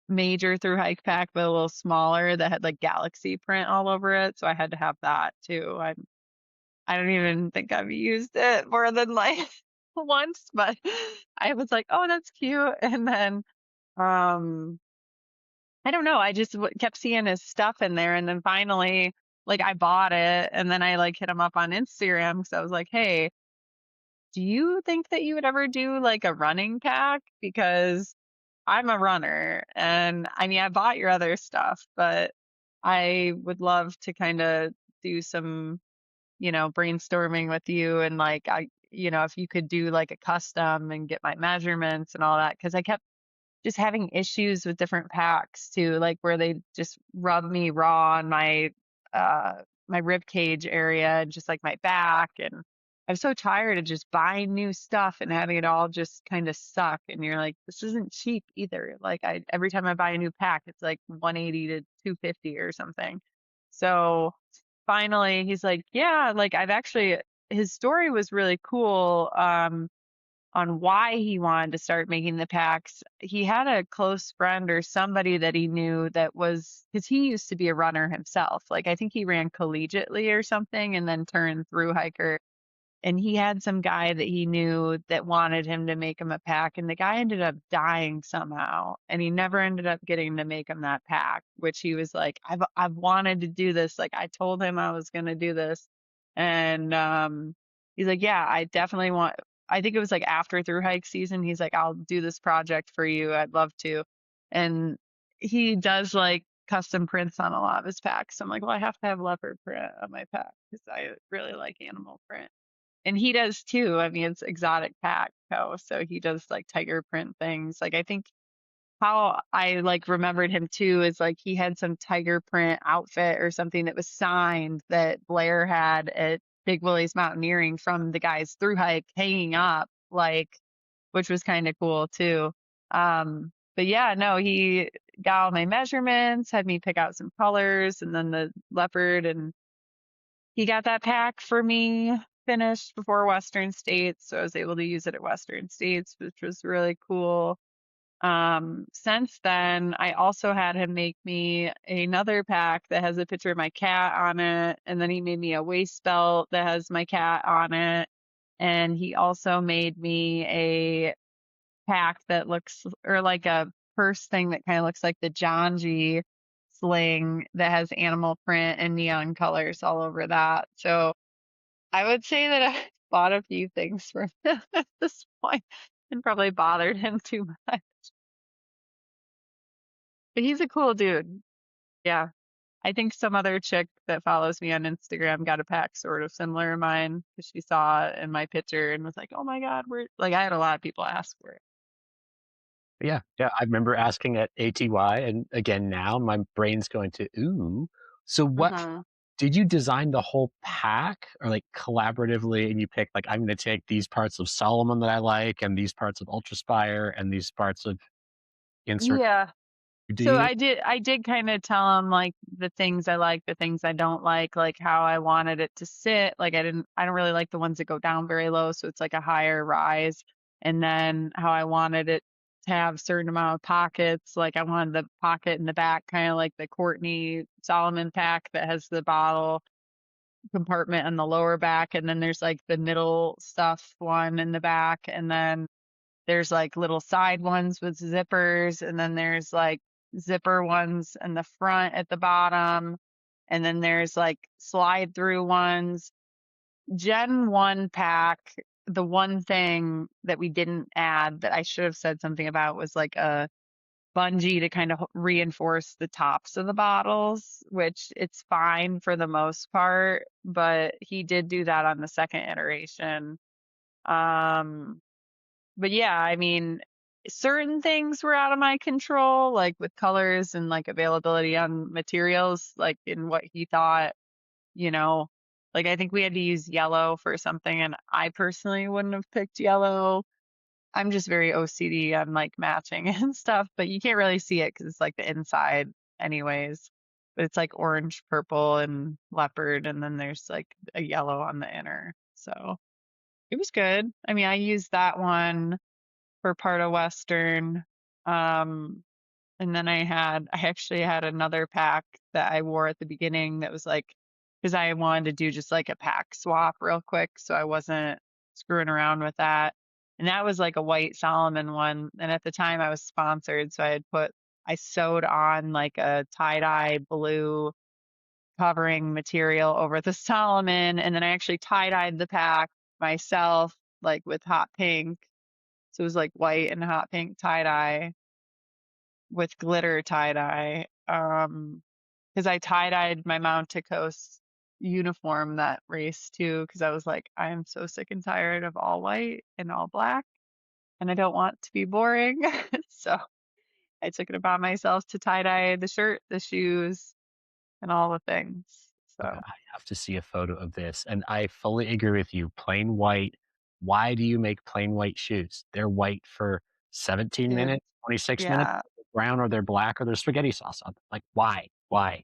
Speaker 2: major through hike pack, but a little smaller that had like galaxy print all over it. So I had to have that too. I don't even think I've used it more than like once, but I was like, oh, that's cute. And then um I don't know. I just kept seeing his stuff in there, and then finally, like I bought it, and then I like hit him up on Instagram because I was like, "Hey, do you think that you would ever do like a running pack? Because I'm a runner, and I mean, I bought your other stuff, but I would love to kind of do some, brainstorming with you, and like if you could do like a custom and get my measurements and all that, because I kept just having issues with different packs too, like where they just rub me raw on my rib cage area and just like my back. And I'm so tired of just buying new stuff and having it all just kind of suck. And you're like, this isn't cheap either. Like I every time I buy a new pack, it's like 180 to 250 or something. So finally he's like, yeah, like I've actually his story was really cool. On why he wanted to start making the packs. He had a close friend or somebody that he knew that was because he used to be a runner himself. Like I think he ran collegiately or something and then turned through hiker. And he had some guy that he knew that wanted him to make him a pack, and the guy ended up dying somehow, and he never ended up getting to make him that pack, which he was like, I've wanted to do this. Like I told him I was gonna do this. And he's like, yeah, I definitely want I think it was like after through hike season, he's like, I'll do this project for you. I'd love to. And he does like custom prints on a lot of his packs. So I'm like, well, I have to have leopard print on my pack because I really like animal print. And he does too. I mean, it's Exotic Pack Co. So he does like tiger print things. Like I think how I like remembered him too is like he had some tiger print outfit or something that was signed that Blair had at Big Willie's Mountaineering from the guys through hike hanging up, like which was kind of cool too. But yeah, no, he got all my measurements, had me pick out some colors and then the leopard, and he got that pack for me finished before Western States, so I was able to use it at Western States, which was really cool. Since then, I also had him make me another pack that has a picture of my cat on it, and then he made me a waist belt that has my cat on it, and he also made me a pack that looks or like a purse thing that kind of looks like the Janji sling that has animal print and neon colors all over that. So I would say that I bought a few things from him at this point and probably bothered him too much. But he's a cool dude. Yeah. I think some other chick that follows me on Instagram got a pack sort of similar to mine because she saw it in my picture and was like, "Oh my God, we're like," I had a lot of people ask for it.
Speaker 1: Yeah, yeah, I remember asking at ATY, and again now my brain's going to, "Ooh." So what
Speaker 2: Uh-huh.
Speaker 1: did you design the whole pack or, like, collaboratively and you picked, like, "I'm gonna take these parts of Solomon that I like and these parts of Ultraspire and these parts of insert
Speaker 2: Yeah. So
Speaker 1: D?"
Speaker 2: I did kind of tell him like the things I like, the things I don't like how I wanted it to sit. Like I don't really like the ones that go down very low, so it's like a higher rise. And then how I wanted it to have certain amount of pockets. Like I wanted the pocket in the back, kind of like the Courtney Solomon pack that has the bottle compartment on the lower back, and then there's like the middle stuff one in the back, and then there's like little side ones with zippers, and then there's like zipper ones in the front at the bottom, and then there's like slide through ones. Gen 1 pack, the one thing that we didn't add that I should have said something about was like a bungee to kind of reinforce the tops of the bottles, which it's fine for the most part, but he did do that on the second iteration. Um, but yeah, I mean, certain things were out of my control, like with colors and like availability on materials, like in what he thought, you know, like I think we had to use yellow for something, and I personally wouldn't have picked yellow. I'm just very OCD on like matching and stuff, but you can't really see it because it's like the inside, anyways. But it's like orange, purple, and leopard, and then there's like a yellow on the inner. So it was good. I mean, I used that one for part of Western. Um, and then I actually had another pack that I wore at the beginning that was like, because I wanted to do just like a pack swap real quick. So I wasn't screwing around with that. And that was like a white Solomon one. And at the time I was sponsored. So I sewed on like a tie dye blue covering material over the Solomon. And then I actually tie dyed the pack myself, like with hot pink. So it was like white and hot pink tie dye with glitter tie dye. Because I tie dyed my Mount to Coast uniform that race too, because I was like, I am so sick and tired of all white and all black, and I don't want to be boring. So I took it upon myself to tie dye the shirt, the shoes, and all the things.
Speaker 1: Okay,
Speaker 2: So
Speaker 1: I have to see a photo of this, and I fully agree with you. Plain white. Why do you make plain white shoes? They're white for 17
Speaker 2: dude,
Speaker 1: minutes, 26 minutes,
Speaker 2: yeah.
Speaker 1: they're brown or they're black or there's spaghetti sauce on them. Like, why? Why?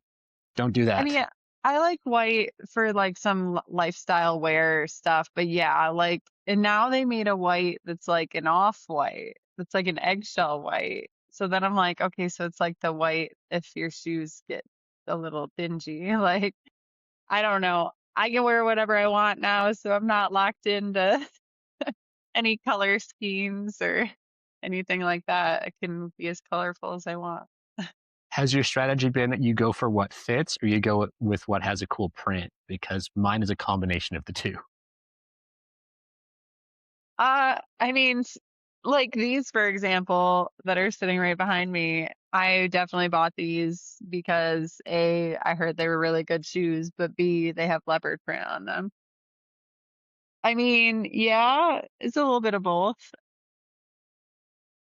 Speaker 1: Don't do
Speaker 2: I
Speaker 1: that.
Speaker 2: mean, I like white for like some lifestyle wear stuff, but yeah, like, and now they made a white that's like an off white, that's like an eggshell white. So then I'm like, okay, so it's like the white if your shoes get a little dingy. Like, I don't know. I can wear whatever I want now, so I'm not locked into any color schemes or anything like that. I can be as colorful as I want.
Speaker 1: Has your strategy been that you go for what fits or you go with what has a cool print? Because mine is a combination of the 2.
Speaker 2: I mean, like these, for example, that are sitting right behind me, I definitely bought these because A, I heard they were really good shoes, but B, they have leopard print on them. I mean, yeah, it's a little bit of both.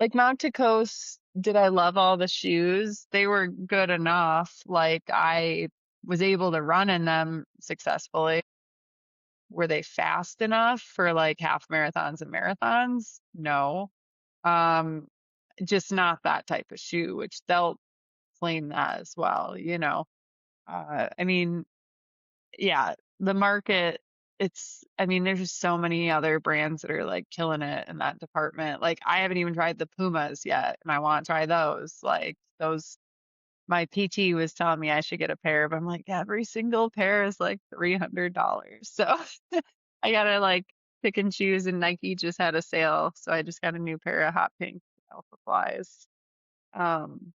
Speaker 2: Like Mount to Coast, did I love all the shoes? They were good enough. Like I was able to run in them successfully. Were they fast enough for like half marathons and marathons? No. Um, just not that type of shoe, which they'll claim that as well, you know. I mean, yeah, the market, I mean, there's just so many other brands that are like killing it in that department. Like, I haven't even tried the Pumas yet, and I want to try those. Like, those, my PT was telling me I should get a pair, but I'm like, every single pair is like $300. So I gotta like pick and choose, and Nike just had a sale. So I just got a new pair of hot pink Alpha Flies. Um,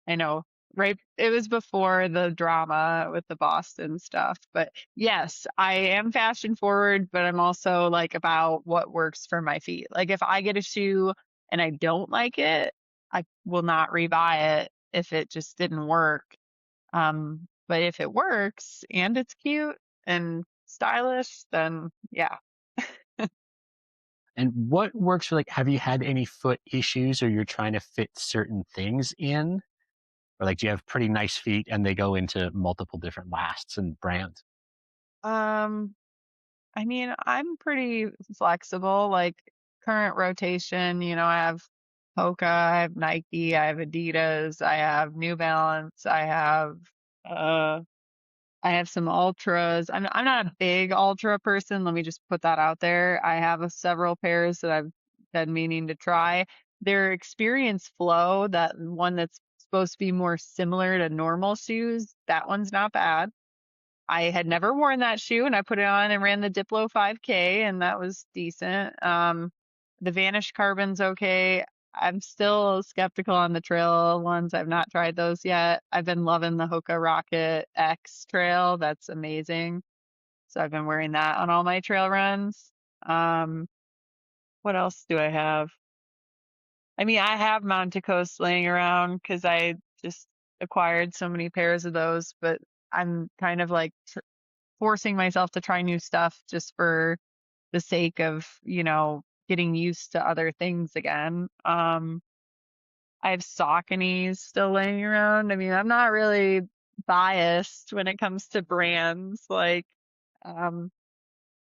Speaker 2: I know right, it was before the drama with the Boston stuff, but yes, I am fashion forward, but I'm also, like, about what works for my feet. Like, if I get a shoe and I don't like it, I will not rebuy it if it just didn't work. But if it works and it's cute and stylish, then yeah.
Speaker 1: And what works for, like, have you had any foot issues or you're trying to fit certain things in? Or, like, do you have pretty nice feet and they go into multiple different lasts and brands?
Speaker 2: Um, I mean, I'm pretty flexible, like current rotation, I have Hoka, I have Nike, I have Adidas, I have New Balance, uh I have some ultras. I'm not a big ultra person, let me just put that out there. I have several pairs that I've been meaning to try. Their Experience Flow, that one that's supposed to be more similar to normal shoes, that one's not bad. I had never worn that shoe, and I put it on and ran the Diplo 5K, and that was decent. The Vanish Carbon's okay. I'm still skeptical on the trail ones. I've not tried those yet. I've been loving the Hoka Rocket X trail. That's amazing. So I've been wearing that on all my trail runs. Um, what else do I have? I mean, I have Montecos laying around because I just acquired so many pairs of those, but I'm kind of like forcing myself to try new stuff just for the sake of, getting used to other things again. I have Sauconys still laying around. I mean, I'm not really biased when it comes to brands. Like, um,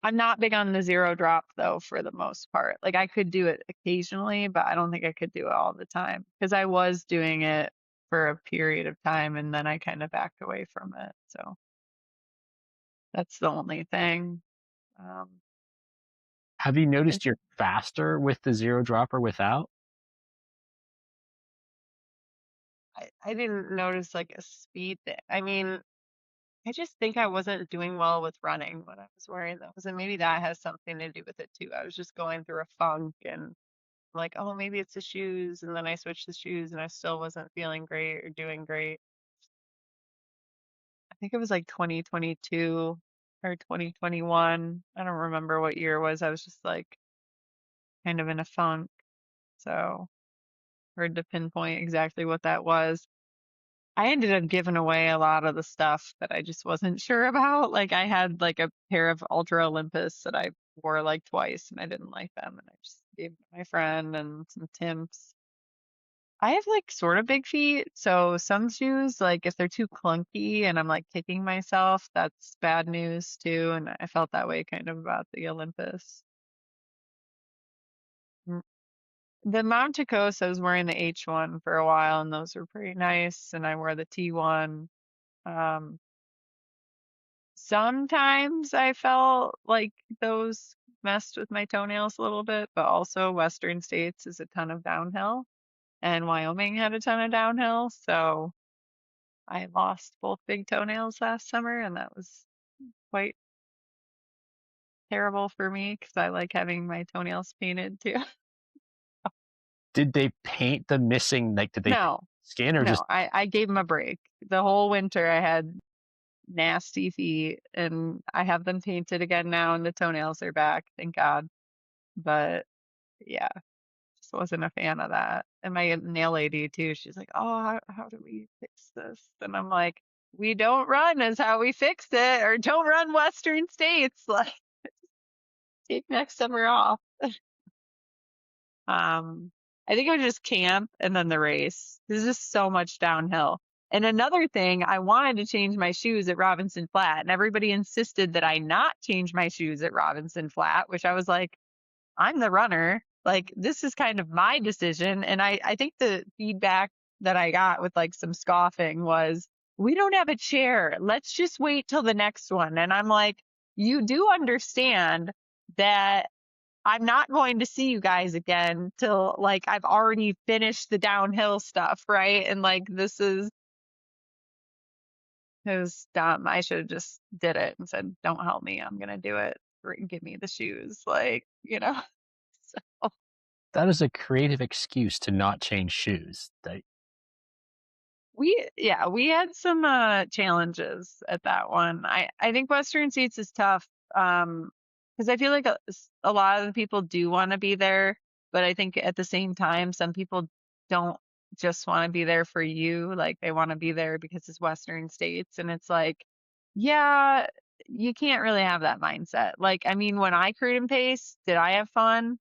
Speaker 2: I'm not big on the zero drop though, for the most part. Like, I could do it occasionally, but I don't think I could do it all the time because I was doing it for a period of time and then I kind of backed away from it. So that's the only thing. Um,
Speaker 1: Have you noticed you're faster with the zero drop or without?
Speaker 2: I didn't notice like a speed thing. I mean, I just think I wasn't doing well with running when I was wearing those. And maybe that has something to do with it too. I was just going through a funk and like, oh, maybe it's the shoes. And then I switched the shoes and I still wasn't feeling great or doing great. I think it was like 2022 or 2021. I don't remember what year it was. I was just like kind of in a funk. So hard to pinpoint exactly what that was. I ended up giving away a lot of the stuff that I just wasn't sure about. Like I had like a pair of Ultra Olympus that I wore like twice and I didn't like them and I just gave them to my friend and some Timps. I have like sort of big feet, so some shoes, like if they're too clunky and I'm like kicking myself, that's bad news too. And I felt that way kind of about the Olympus. Mm, The Mount Tecos, I was wearing the H1 for a while and those were pretty nice. And I wore the T1. Um, Sometimes I felt like those messed with my toenails a little bit, but also Western States is a ton of downhill, and Wyoming had a ton of downhill, so I lost both big toenails last summer, and that was quite terrible for me because I like having my toenails painted too.
Speaker 1: Did they paint the missing, like, did they
Speaker 2: No,
Speaker 1: skin or just
Speaker 2: no, I gave them a break. The whole winter I had nasty feet, and I have them painted again now, and the toenails are back, thank God. But yeah. Just wasn't a fan of that. And my nail lady too, she's like, "Oh, how do we fix this?" And I'm like, "We don't run is how we fix it, or don't run Western States. Like, take next summer off." Um, I think it was just camp and then the race. There's just so much downhill. And another thing, I wanted to change my shoes at Robinson Flat, and everybody insisted that I not change my shoes at Robinson Flat, which I was like, I'm the runner. Like, this is kind of my decision. And I think the feedback that I got with like some scoffing was, we don't have a chair. Let's just wait till the next one. And I'm like, you do understand that I'm not going to see you guys again till like I've already finished the downhill stuff, right? And like, it was dumb. I should have just did it and said, don't help me. I'm going to do it. Give me the shoes. Like. So.
Speaker 1: that is a creative excuse to not change shoes. That
Speaker 2: we had some challenges at that one. I think Western States is tough because I feel like a lot of the people do want to be there, but I think at the same time some people don't just want to be there for you, like they want to be there because it's Western States, and it's like, yeah, you can't really have that mindset. Like, I mean, when I crewed and paced, did I have fun?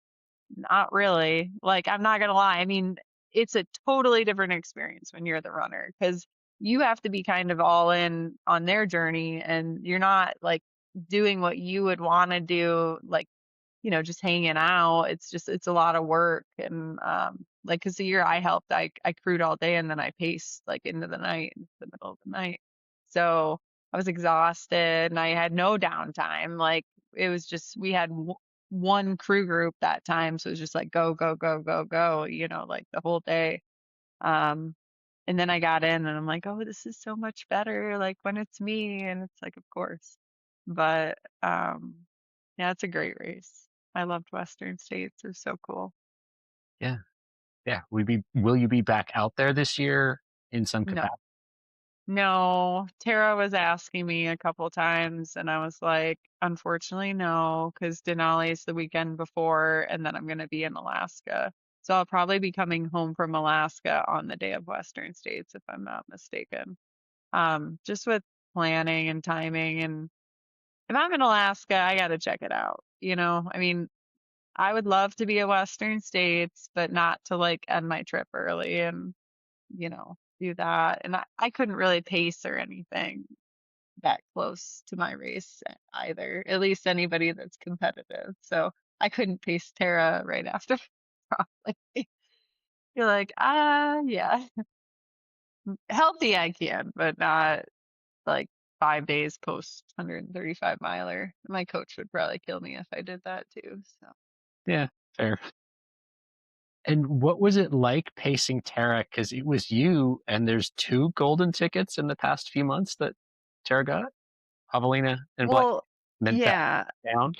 Speaker 2: Not really. Like, I'm not gonna lie. I mean, it's a totally different experience when you're the runner because you have to be kind of all in on their journey and you're not like doing what you would want to do, like, just hanging out. It's just, it's a lot of work. And, like, cause the year I helped, I crewed all day and then I paced like into the night, into the middle of the night. So I was exhausted and I had no downtime. Like, it was just, we had one crew group that time. So it was just like, go, go, go, go, go, like the whole day. Um, and then I got in and I'm like, oh, this is so much better. Like when it's me. And it's like, of course. But, yeah, it's a great race. I loved Western States. It was so cool.
Speaker 1: Yeah. Yeah. Will you be back out there this year in some
Speaker 2: No,
Speaker 1: capacity?
Speaker 2: no. Tara was asking me a couple times, and I was like, unfortunately, no, because Denali's the weekend before, and then I'm going to be in Alaska. So I'll probably be coming home from Alaska on the day of Western States, if I'm not mistaken. Just with planning and timing, and if I'm in Alaska, I got to check it out. I mean, I would love to be at Western States, but not to like end my trip early and, do that. And I couldn't really pace or anything that close to my race either, at least anybody that's competitive. So I couldn't pace Tara right after. Probably. You're like, yeah, healthy I can, but not like 5 days post 135 miler. My coach would probably kill me if I did that too. So.
Speaker 1: Yeah, fair. And what was it like pacing Tara? Because it was you, and there's two golden tickets in the past few months that Tara got, Javelina and Black,
Speaker 2: Well,
Speaker 1: and then fell
Speaker 2: yeah,
Speaker 1: down.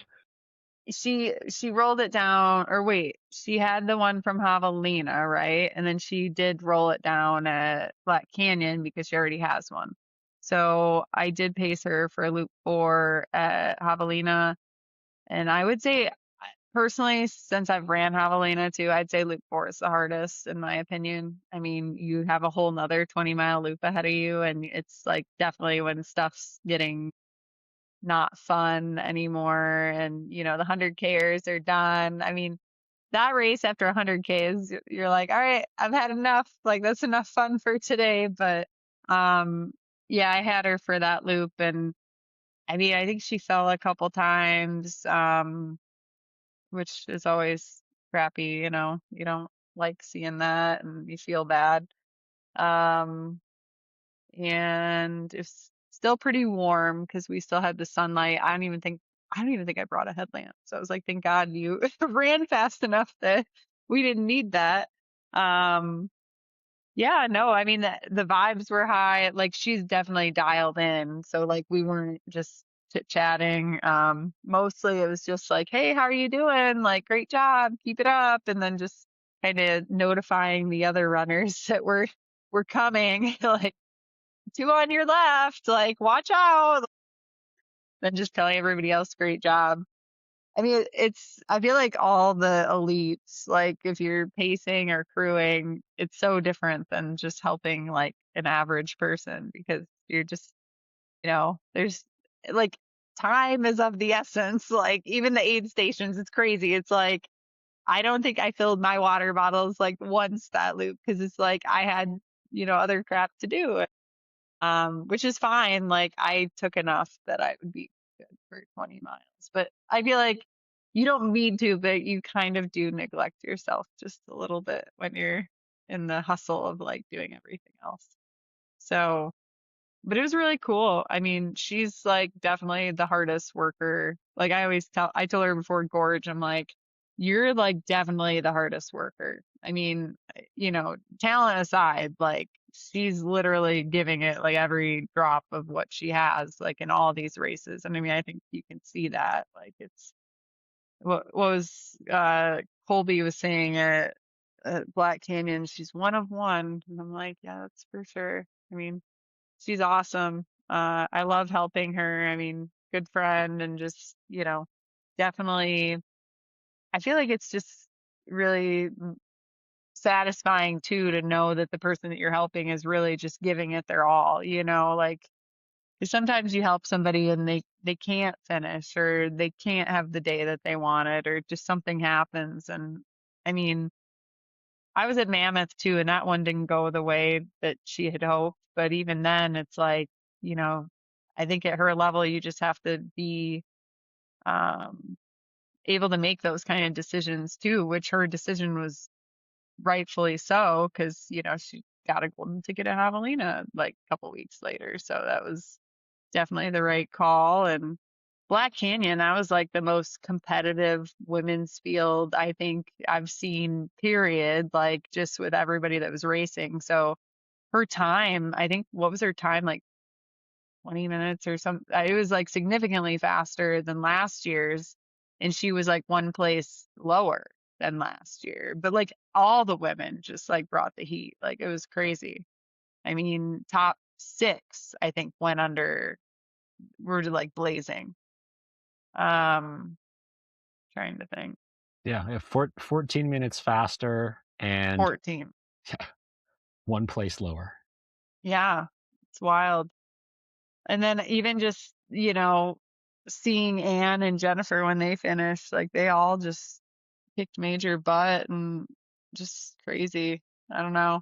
Speaker 2: she rolled it down, or wait, she had the one from Javelina, right? And then she did roll it down at Black Canyon because she already has one. So I did pace her for loop 4 at Javelina, and I would say personally, since I've ran Javelina too, I'd say loop 4 is the hardest in my opinion. I mean, you have a whole nother 20-mile loop ahead of you, and it's like definitely when stuff's getting not fun anymore and the 100Kers are done. I mean, that race after 100Ks, you're like, all right, I've had enough. Like that's enough fun for today. But um yeah, I had her for that loop, and I mean, I think she fell a couple times, which is always crappy. You don't like seeing that and you feel bad. Um and it's still pretty warm because we still had the sunlight. I don't even think I brought a headlamp. So I was like, thank God you ran fast enough that we didn't need that. Um, yeah, no, I mean the vibes were high. Like she's definitely dialed in. So like we weren't just chit chatting. Mostly it was just like, hey, how are you doing? Like, great job, keep it up, and then just kind of notifying the other runners that we're coming. Like two on your left, like watch out. Then just telling everybody else, great job. I mean, I feel like all the elites, like if you're pacing or crewing, it's so different than just helping like an average person because you're just, there's like time is of the essence. Like even the aid stations, it's crazy. It's like, I don't think I filled my water bottles like once that loop because it's like I had, other crap to do, which is fine. Like I took enough that I would be good for 20 miles. But I feel like you don't need to, but you kind of do neglect yourself just a little bit when you're in the hustle of like doing everything else. So, but it was really cool. I mean, she's like definitely the hardest worker. Like I told her before Gorge, I'm like, you're like definitely the hardest worker. I mean, talent aside, like she's literally giving it like every drop of what she has, like in all these races. And I mean, I think you can see that. Like it's what was Colby was saying it at Black Canyon. She's one of one. And I'm like, yeah, that's for sure. I mean, she's awesome. I love helping her. I mean, good friend and just, definitely, I feel like it's just really satisfying too to know that the person that you're helping is really just giving it their all, like 'cause sometimes you help somebody and they can't finish or they can't have the day that they wanted or just something happens. And I mean, I was at Mammoth too, and that one didn't go the way that she had hoped. But even then, it's like, you know, I think at her level, you just have to be um, able to make those kind of decisions too, which her decision was rightfully so, because, she got a golden ticket to Javelina like a couple weeks later. So that was definitely the right call. And Black Canyon, that was like the most competitive women's field I think I've seen, period, like just with everybody that was racing. So her time, I think, what was her time? Like 20 minutes or something. It was like significantly faster than last year's. And she was like one place lower than last year. But like all the women just like brought the heat. Like it was crazy. I mean, top six, I think, went under, were like blazing. Um, Trying to think.
Speaker 1: Yeah, yeah 14 minutes faster and
Speaker 2: 14.
Speaker 1: one place lower.
Speaker 2: Yeah, it's wild. And then even just, seeing Anne and Jennifer when they finished, like they all just kicked major butt and just crazy. I don't know.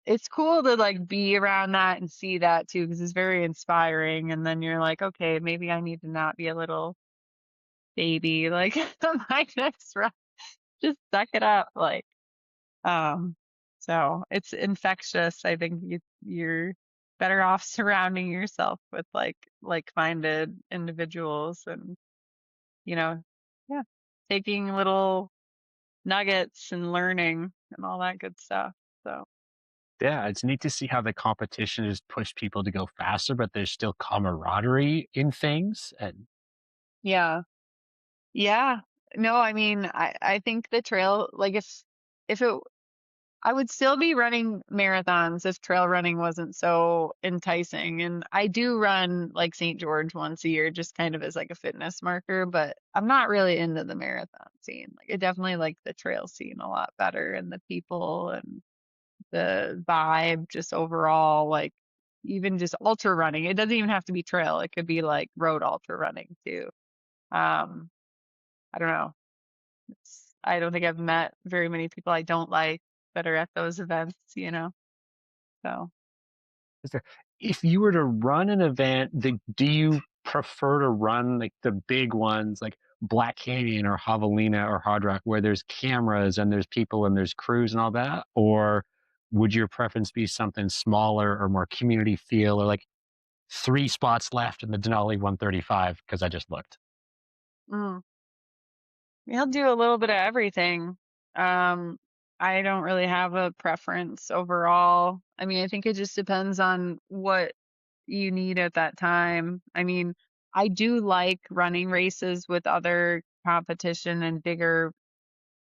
Speaker 2: It's cool to like be around that and see that too, because it's very inspiring. And then you're like, okay, maybe I need to not be a little baby like my next run. Just suck it up. Like, Um, so it's infectious. I think you're better off surrounding yourself with like-minded individuals and, you know, yeah, taking little nuggets and learning and all that good stuff. So,
Speaker 1: Yeah, it's neat to see how the competition has pushed people to go faster, but there's still camaraderie in things. And
Speaker 2: yeah. Yeah. No, I mean, I think the trail, like if it I would still be running marathons if trail running wasn't so enticing. And I do run like St. George once a year, just kind of as like a fitness marker, but I'm not really into the marathon scene. Like I definitely like the trail scene a lot better and the people and the vibe just overall, like even just ultra running. It doesn't even have to be trail. It could be like road ultra running too. Um, I don't know. I don't think I've met very many people I don't like that are at those events. So,
Speaker 1: is there, if you were to run an event, do you prefer to run like the big ones like Black Canyon or Javelina or Hard Rock where there's cameras and there's people and there's crews and all that? Or would your preference be something smaller or more community feel or like three spots left in the Denali 135 because I just looked?
Speaker 2: mm, I'll do a little bit of everything. Um, I don't really have a preference overall. I mean, I think it just depends on what you need at that time. I mean, I do like running races with other competition and bigger,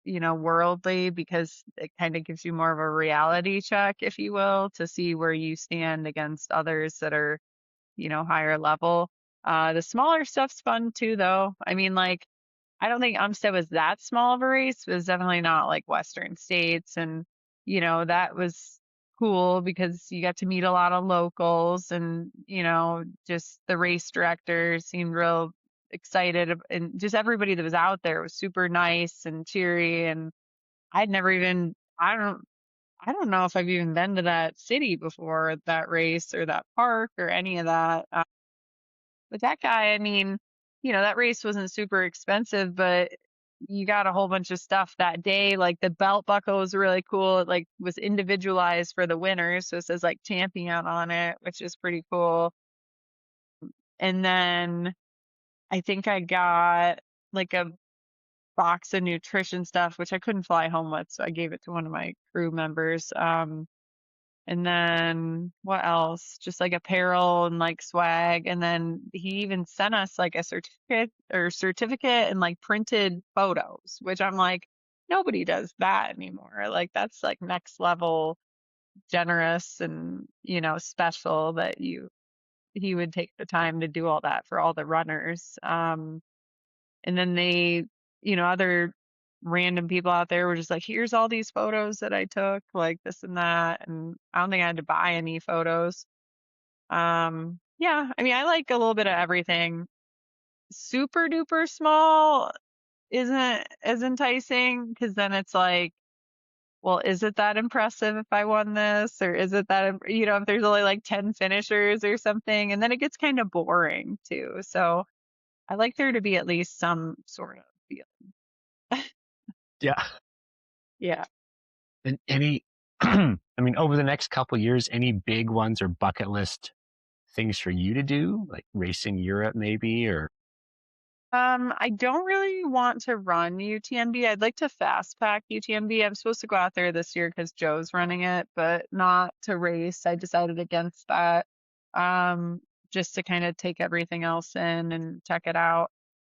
Speaker 2: worldly because it kind of gives you more of a reality check, if you will, to see where you stand against others that are, higher level. The smaller stuff's fun too, though. I mean, like, I don't think Umstead was that small of a race. It was definitely not like Western States. And, that was cool because you got to meet a lot of locals and, just the race director seemed real excited and just everybody that was out there was super nice and cheery. And I'd never even, I don't know if I've even been to that city before, that race or that park or any of that. But that guy, I mean, that race wasn't super expensive, but you got a whole bunch of stuff that day. Like the belt buckle was really cool. It like was individualized for the winners. So it says like champion on it, which is pretty cool. And then I think I got like a box of nutrition stuff, which I couldn't fly home with. So I gave it to one of my crew members. And then what else? Just like apparel and like swag. And then he even sent us like a certificate and like printed photos, which I'm like, nobody does that anymore. Like that's like next level generous and, special that he would take the time to do all that for all the runners. And then other random people out there were just like, here's all these photos that I took, like this and that. And I don't think I had to buy any photos. Yeah, I mean, I like a little bit of everything. Super duper small isn't as enticing because then it's like, well, is it that impressive if I won this? Or is it that, if there's only like 10 finishers or something? And then it gets kind of boring too. So I like there to be at least some sort of feel.
Speaker 1: Yeah.
Speaker 2: Yeah.
Speaker 1: And any, I mean, over the next couple years, any big ones or bucket list things for you to do, like racing Europe maybe, or
Speaker 2: I don't really want to run UTMB. I'd like to fast pack UTMB. I'm supposed to go out there this year because Joe's running it, but not to race. I decided against that. Um, just to kind of take everything else in and check it out.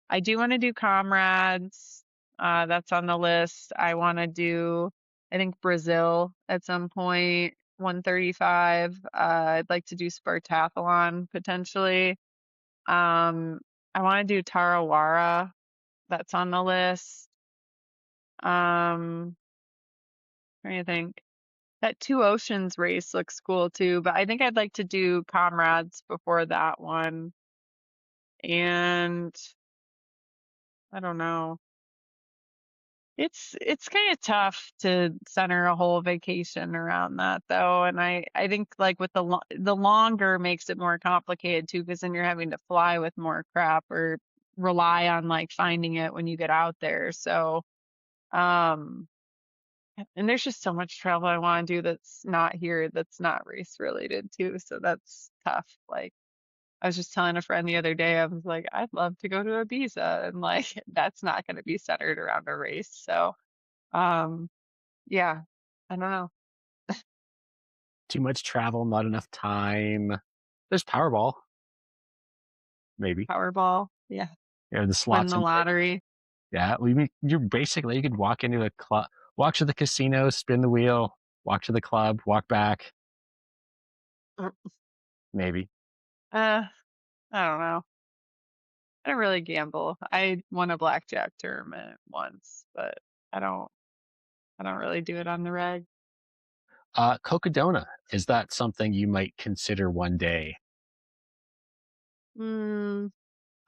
Speaker 2: I do want to do comrades. That's on the list. I want to do, I think Brazil at some point, 135. I'd like to do Spartathlon potentially. Um, I want to do Tarawara. That's on the list. Trying to think. That Two Oceans race looks cool too, but I think I'd like to do Comrades before that one. And I don't know. It's kind of tough to center a whole vacation around that though, and I think like with the longer makes it more complicated too, because then you're having to fly with more crap or rely on like finding it when you get out there. So um and there's just so much travel I want to do that's not here, that's not race related too. So that's tough. Like I was just telling a friend the other day, I was like, I'd love to go to Ibiza, and like that's not going to be centered around a race. So um, yeah, I don't know.
Speaker 1: too much travel, not enough time? There's Powerball, maybe.
Speaker 2: Powerball, yeah,
Speaker 1: Or the
Speaker 2: win
Speaker 1: slots
Speaker 2: the
Speaker 1: in Vegas.
Speaker 2: lottery.
Speaker 1: Yeah, we mean you're basically you could walk into a club, walk to the casino, spin the wheel, walk to the club, walk back,
Speaker 2: Mm,
Speaker 1: maybe.
Speaker 2: I don't know. I don't really gamble. I won a blackjack tournament once, but I don't. I don't really do it on the reg.
Speaker 1: Cocodona, is that something you might consider one day?
Speaker 2: Mm,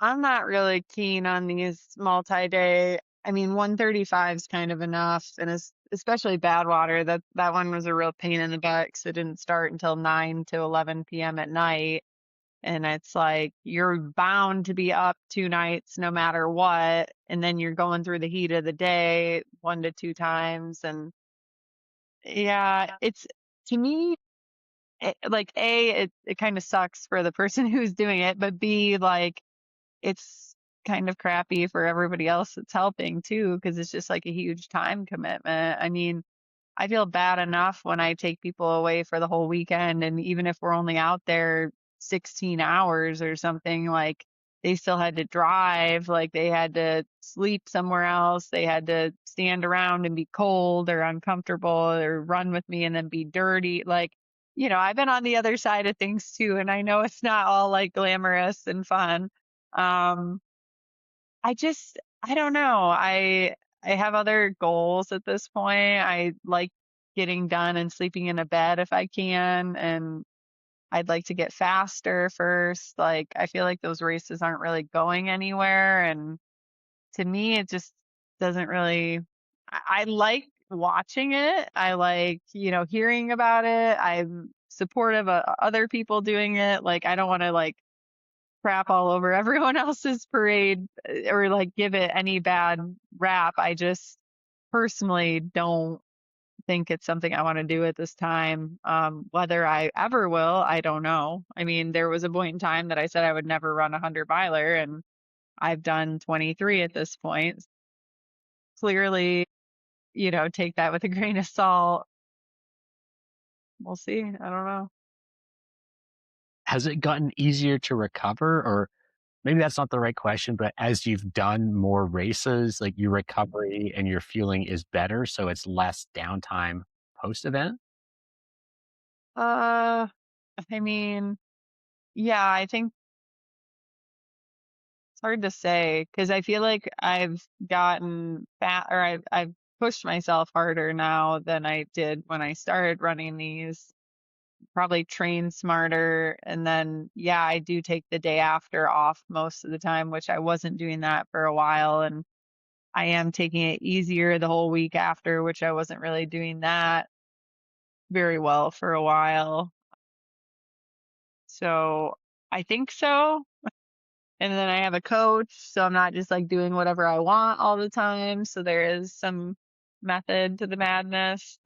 Speaker 2: I'm not really keen on these multi-day. I mean, 135 is kind of enough, and especially Badwater. That one was a real pain in the butt because it didn't start until 9 to 11 p.m. at night, and it's like you're bound to be up 2 nights no matter what, and then you're going through the heat of the day 1 to 2 times, and yeah, it's to me. Like it kind of sucks for the person who's doing it, but B, like it's kind of crappy for everybody else that's helping too, because it's just like a huge time commitment. I mean, I feel bad enough when I take people away for the whole weekend, and even if we're only out there 16 hours or something, like they still had to drive, like they had to sleep somewhere else, they had to stand around and be cold or uncomfortable or run with me and then be dirty. Like, I've been on the other side of things too, and I know it's not all like glamorous and fun. Um, I don't know. I have other goals at this point. I like getting done and sleeping in a bed if I can, and I'd like to get faster first. Like I feel like those races aren't really going anywhere, and to me it just doesn't really I like watching it. I like, hearing about it. I'm supportive of other people doing it. Like I don't want to like crap all over everyone else's parade or like give it any bad rap. I just personally don't think it's something I want to do at this time. Whether I ever will, I don't know. I mean, there was a point in time that I said I would never run a 100 miler, and I've done 23 at this point. Clearly, take that with a grain of salt. We'll see. I don't know.
Speaker 1: Has it gotten easier to recover, or maybe that's not the right question, but as you've done more races, like your recovery and your fueling is better, so it's less downtime post event?
Speaker 2: Uh, I mean, yeah, I think it's hard to say because I feel like I've gotten fat or I've pushed myself harder now than I did when I started running these. Probably train smarter. And then, yeah, I do take the day after off most of the time, which I wasn't doing that for a while. And I am taking it easier the whole week after, which I wasn't really doing that very well for a while. So I think so. And then I have a coach, so I'm not just like doing whatever I want all the time. So there is some method to the madness.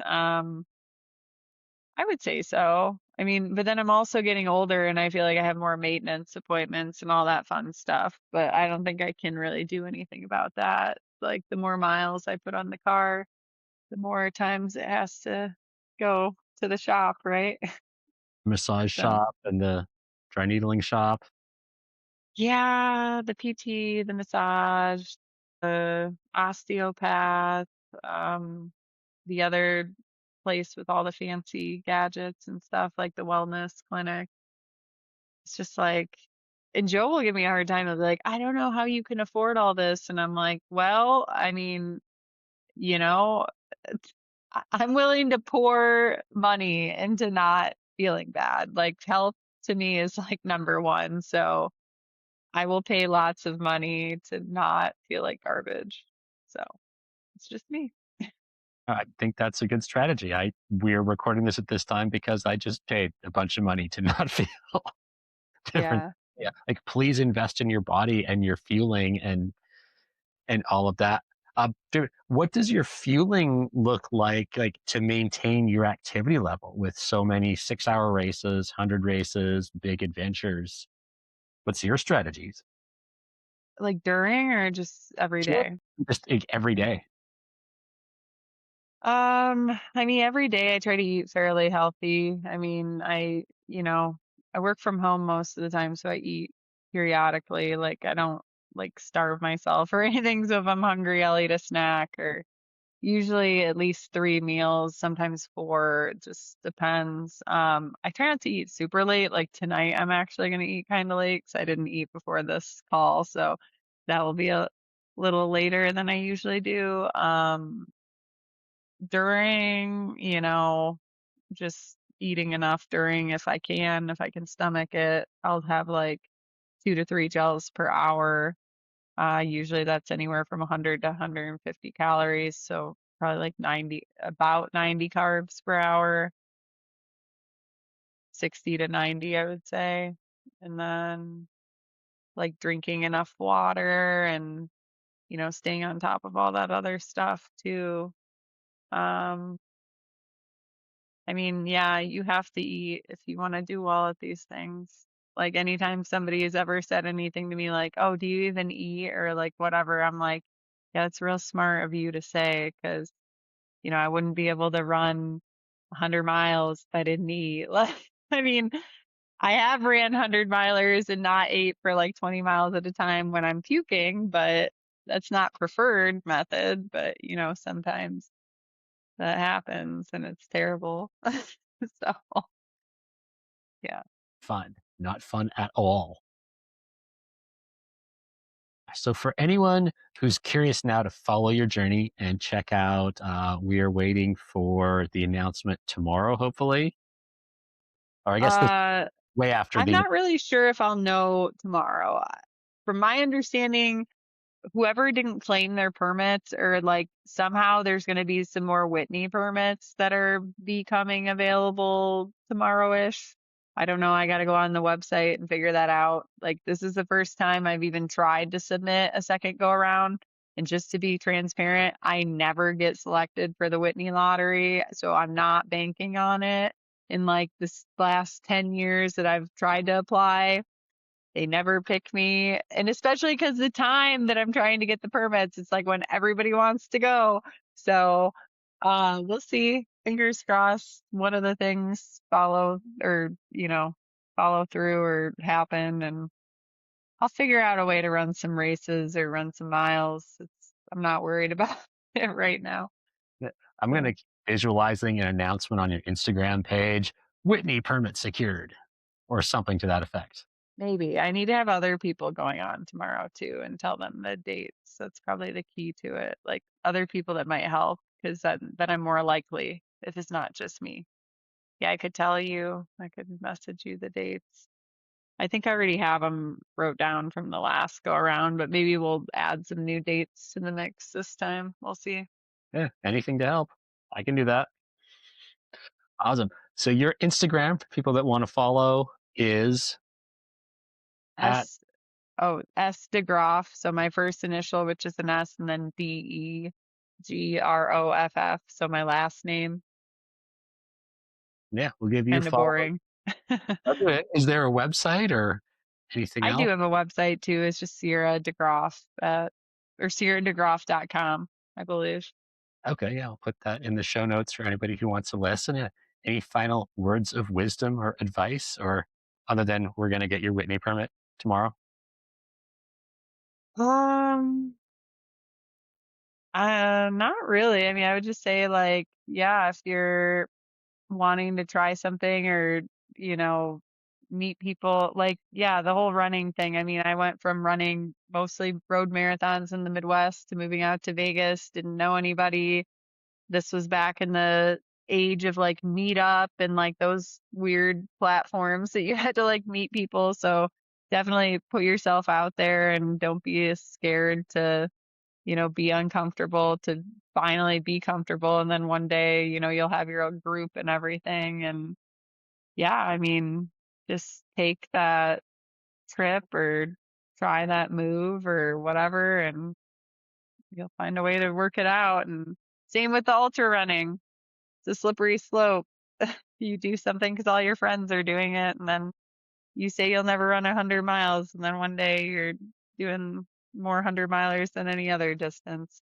Speaker 2: I would say so. I mean, but then I'm also getting older and I feel like I have more maintenance appointments and all that fun stuff, but I don't think I can really do anything about that. Like the more miles I put on the car, the more times it has to go to the shop, right?
Speaker 1: Massage
Speaker 2: So,
Speaker 1: shop and the dry needling shop?
Speaker 2: yeah, the PT, the massage, the osteopath, um, the other place with all the fancy gadgets and stuff, like the wellness clinic. It's just like, and Joe will give me a hard time of like, I don't know how you can afford all this. And I'm like, well, I mean, you know, I'm willing to pour money into not feeling bad. Like health to me is like number one. So I will pay lots of money to not feel like garbage. So it's just me.
Speaker 1: I think that's a good strategy. We're recording this at this time because I just paid a bunch of money to not feel different.
Speaker 2: Yeah.
Speaker 1: Yeah, like, please invest in your body and your fueling and all of that. Dude, what does your fueling look like, to maintain your activity level with so many 6-hour races, 100 races, big adventures? What's your strategies?
Speaker 2: Like during or just every
Speaker 1: Sure.
Speaker 2: day?
Speaker 1: Just, like, every day.
Speaker 2: I mean, every day I try to eat fairly healthy. I mean, I work from home most of the time, so I eat periodically. Like, I don't like starve myself or anything. So if I'm hungry, I'll eat a snack or usually at least 3 meals, sometimes four. It just depends. I try not to eat super late. Like tonight, I'm actually going to eat kind of late because I didn't eat before this call. So that will be a little later than I usually do. During, just eating enough during if I can stomach it. I'll have like 2 to 3 gels per hour. Usually that's anywhere from 100 to 150 calories. So probably like about 90 carbs per hour, 60 to 90, I would say. And then like drinking enough water and, staying on top of all that other stuff too. Um, I mean, yeah, you have to eat if you want to do well at these things. Like anytime somebody has ever said anything to me like, "Oh, do you even eat?" or like whatever, I'm like, "Yeah, it's real smart of you to say because, I wouldn't be able to run 100 miles if I didn't eat." Like, I mean, I have ran 100 milers and not ate for like 20 miles at a time when I'm puking, but that's not preferred method, but sometimes that happens and it's terrible. So, yeah.
Speaker 1: Fun, not fun at all. So, for anyone who's curious now to follow your journey and check out, we are waiting for the announcement tomorrow, hopefully. Or I guess this
Speaker 2: Uh,
Speaker 1: way after
Speaker 2: I'm
Speaker 1: the
Speaker 2: not really sure if I'll know tomorrow. From my understanding, whoever didn't claim their permits or like somehow there's going to be some more Whitney permits that are becoming available tomorrow-ish. I don't know. I got to go on the website and figure that out. Like this is the first time I've even tried to submit a second go around. And just to be transparent, I never get selected for the Whitney lottery, so I'm not banking on it. In like this last 10 years that I've tried to apply, they never pick me, and especially because the time that I'm trying to get the permits, it's like when everybody wants to go. So, we'll see. Fingers crossed. One of the things follow through or happen, and I'll figure out a way to run some races or run some miles. I'm not worried about it right now.
Speaker 1: Yeah, I'm
Speaker 2: So
Speaker 1: gonna keep visualizing an announcement on your Instagram page, "Whitney permit secured," or something to that effect.
Speaker 2: maybe I need to have other people going on tomorrow too and tell them the dates. That's probably the key to it. Like other people that might help because then I'm more likely if it's not just me. Yeah, I could tell you, I could message you the dates. I think I already have them wrote down from the last go around, but maybe we'll add some new dates in the mix this time. We'll see.
Speaker 1: Yeah, anything to help. I can do that. Awesome. So your Instagram, for people that wanna follow, is at
Speaker 2: S S DeGroff. So my first initial, which is an S, and then DeGroff. So my last name.
Speaker 1: yeah, we'll give you a
Speaker 2: Kind of
Speaker 1: follow.
Speaker 2: boring.
Speaker 1: Okay. Is there a website or anything
Speaker 2: I do
Speaker 1: else?
Speaker 2: have a website too. It's just Sierra DeGroff or SierraDeGroff.com, I believe.
Speaker 1: Okay, yeah, I'll put that in the show notes for anybody who wants to listen. Yeah. Any final words of wisdom or advice, or other than we're gonna get your Whitney permit tomorrow?
Speaker 2: Um, Not really. I mean, I would just say like, yeah, if you're wanting to try something or, you know, meet people, like, yeah, the whole running thing. I mean, I went from running mostly road marathons in the Midwest to moving out to Vegas, didn't know anybody. This was back in the age of like Meetup and like those weird platforms that you had to like meet people. So definitely put yourself out there and don't be as scared to, be uncomfortable to finally be comfortable. And then one day, you'll have your own group and everything. And yeah, I mean, just take that trip or try that move or whatever, and you'll find a way to work it out. And same with the ultra running. It's a slippery slope. You do something because all your friends are doing it, and then you say you'll never run 100 miles, and then one day you're doing more 100 milers than any other distance.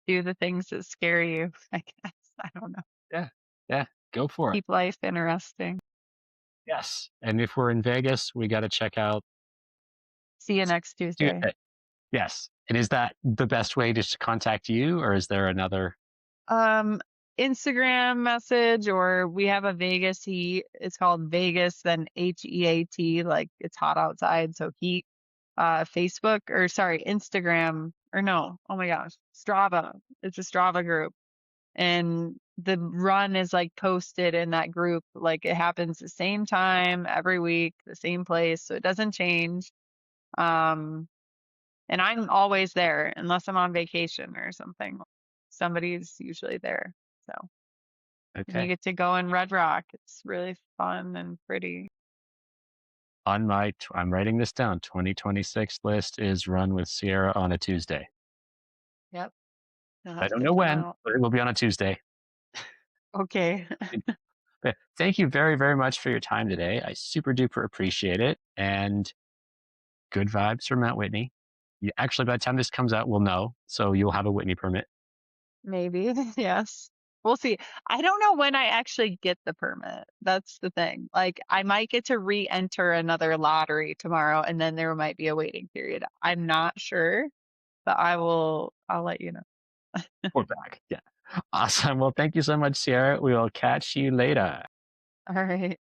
Speaker 2: Do the things that scare you, I guess. I don't know.
Speaker 1: Yeah, yeah, go for it.
Speaker 2: Keep life interesting.
Speaker 1: Yes, and if we're in Vegas, we gotta check out
Speaker 2: See you next Tuesday.
Speaker 1: Tuesday. Yes, and is that the best way just to contact you, or is there another?
Speaker 2: Um, Instagram message, or we have a Vegas heat. It's called Vegas, then HEAT, like it's hot outside, so heat. Facebook, or sorry, Instagram, or no, oh my gosh, Strava. It's a Strava group. And the run is like posted in that group. Like it happens the same time every week, the same place. So it doesn't change. Um, and I'm always there unless I'm on vacation or something. Somebody's usually there. So, and you
Speaker 1: Okay.
Speaker 2: get to go in Red Rock. It's really fun and pretty.
Speaker 1: I'm writing this down, 2026 list is Run with Sierra on a Tuesday.
Speaker 2: Yep. You'll
Speaker 1: I
Speaker 2: have
Speaker 1: don't
Speaker 2: to
Speaker 1: know
Speaker 2: come
Speaker 1: when,
Speaker 2: out.
Speaker 1: but it will be on a Tuesday.
Speaker 2: Okay.
Speaker 1: But thank you very, very much for your time today. I super duper appreciate it, and good vibes from Mount Whitney. Actually, by the time this comes out, we'll know, so you'll have a Whitney permit.
Speaker 2: Maybe. Yes. We'll see. I don't know when I actually get the permit. That's the thing. Like, I might get to re-enter another lottery tomorrow, and then there might be a waiting period. I'm not sure, but I'll let you know.
Speaker 1: We're back. Yeah. Awesome. Well, thank you so much, Sierra. We will catch you later.
Speaker 2: All right.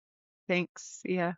Speaker 2: Thanks. See ya.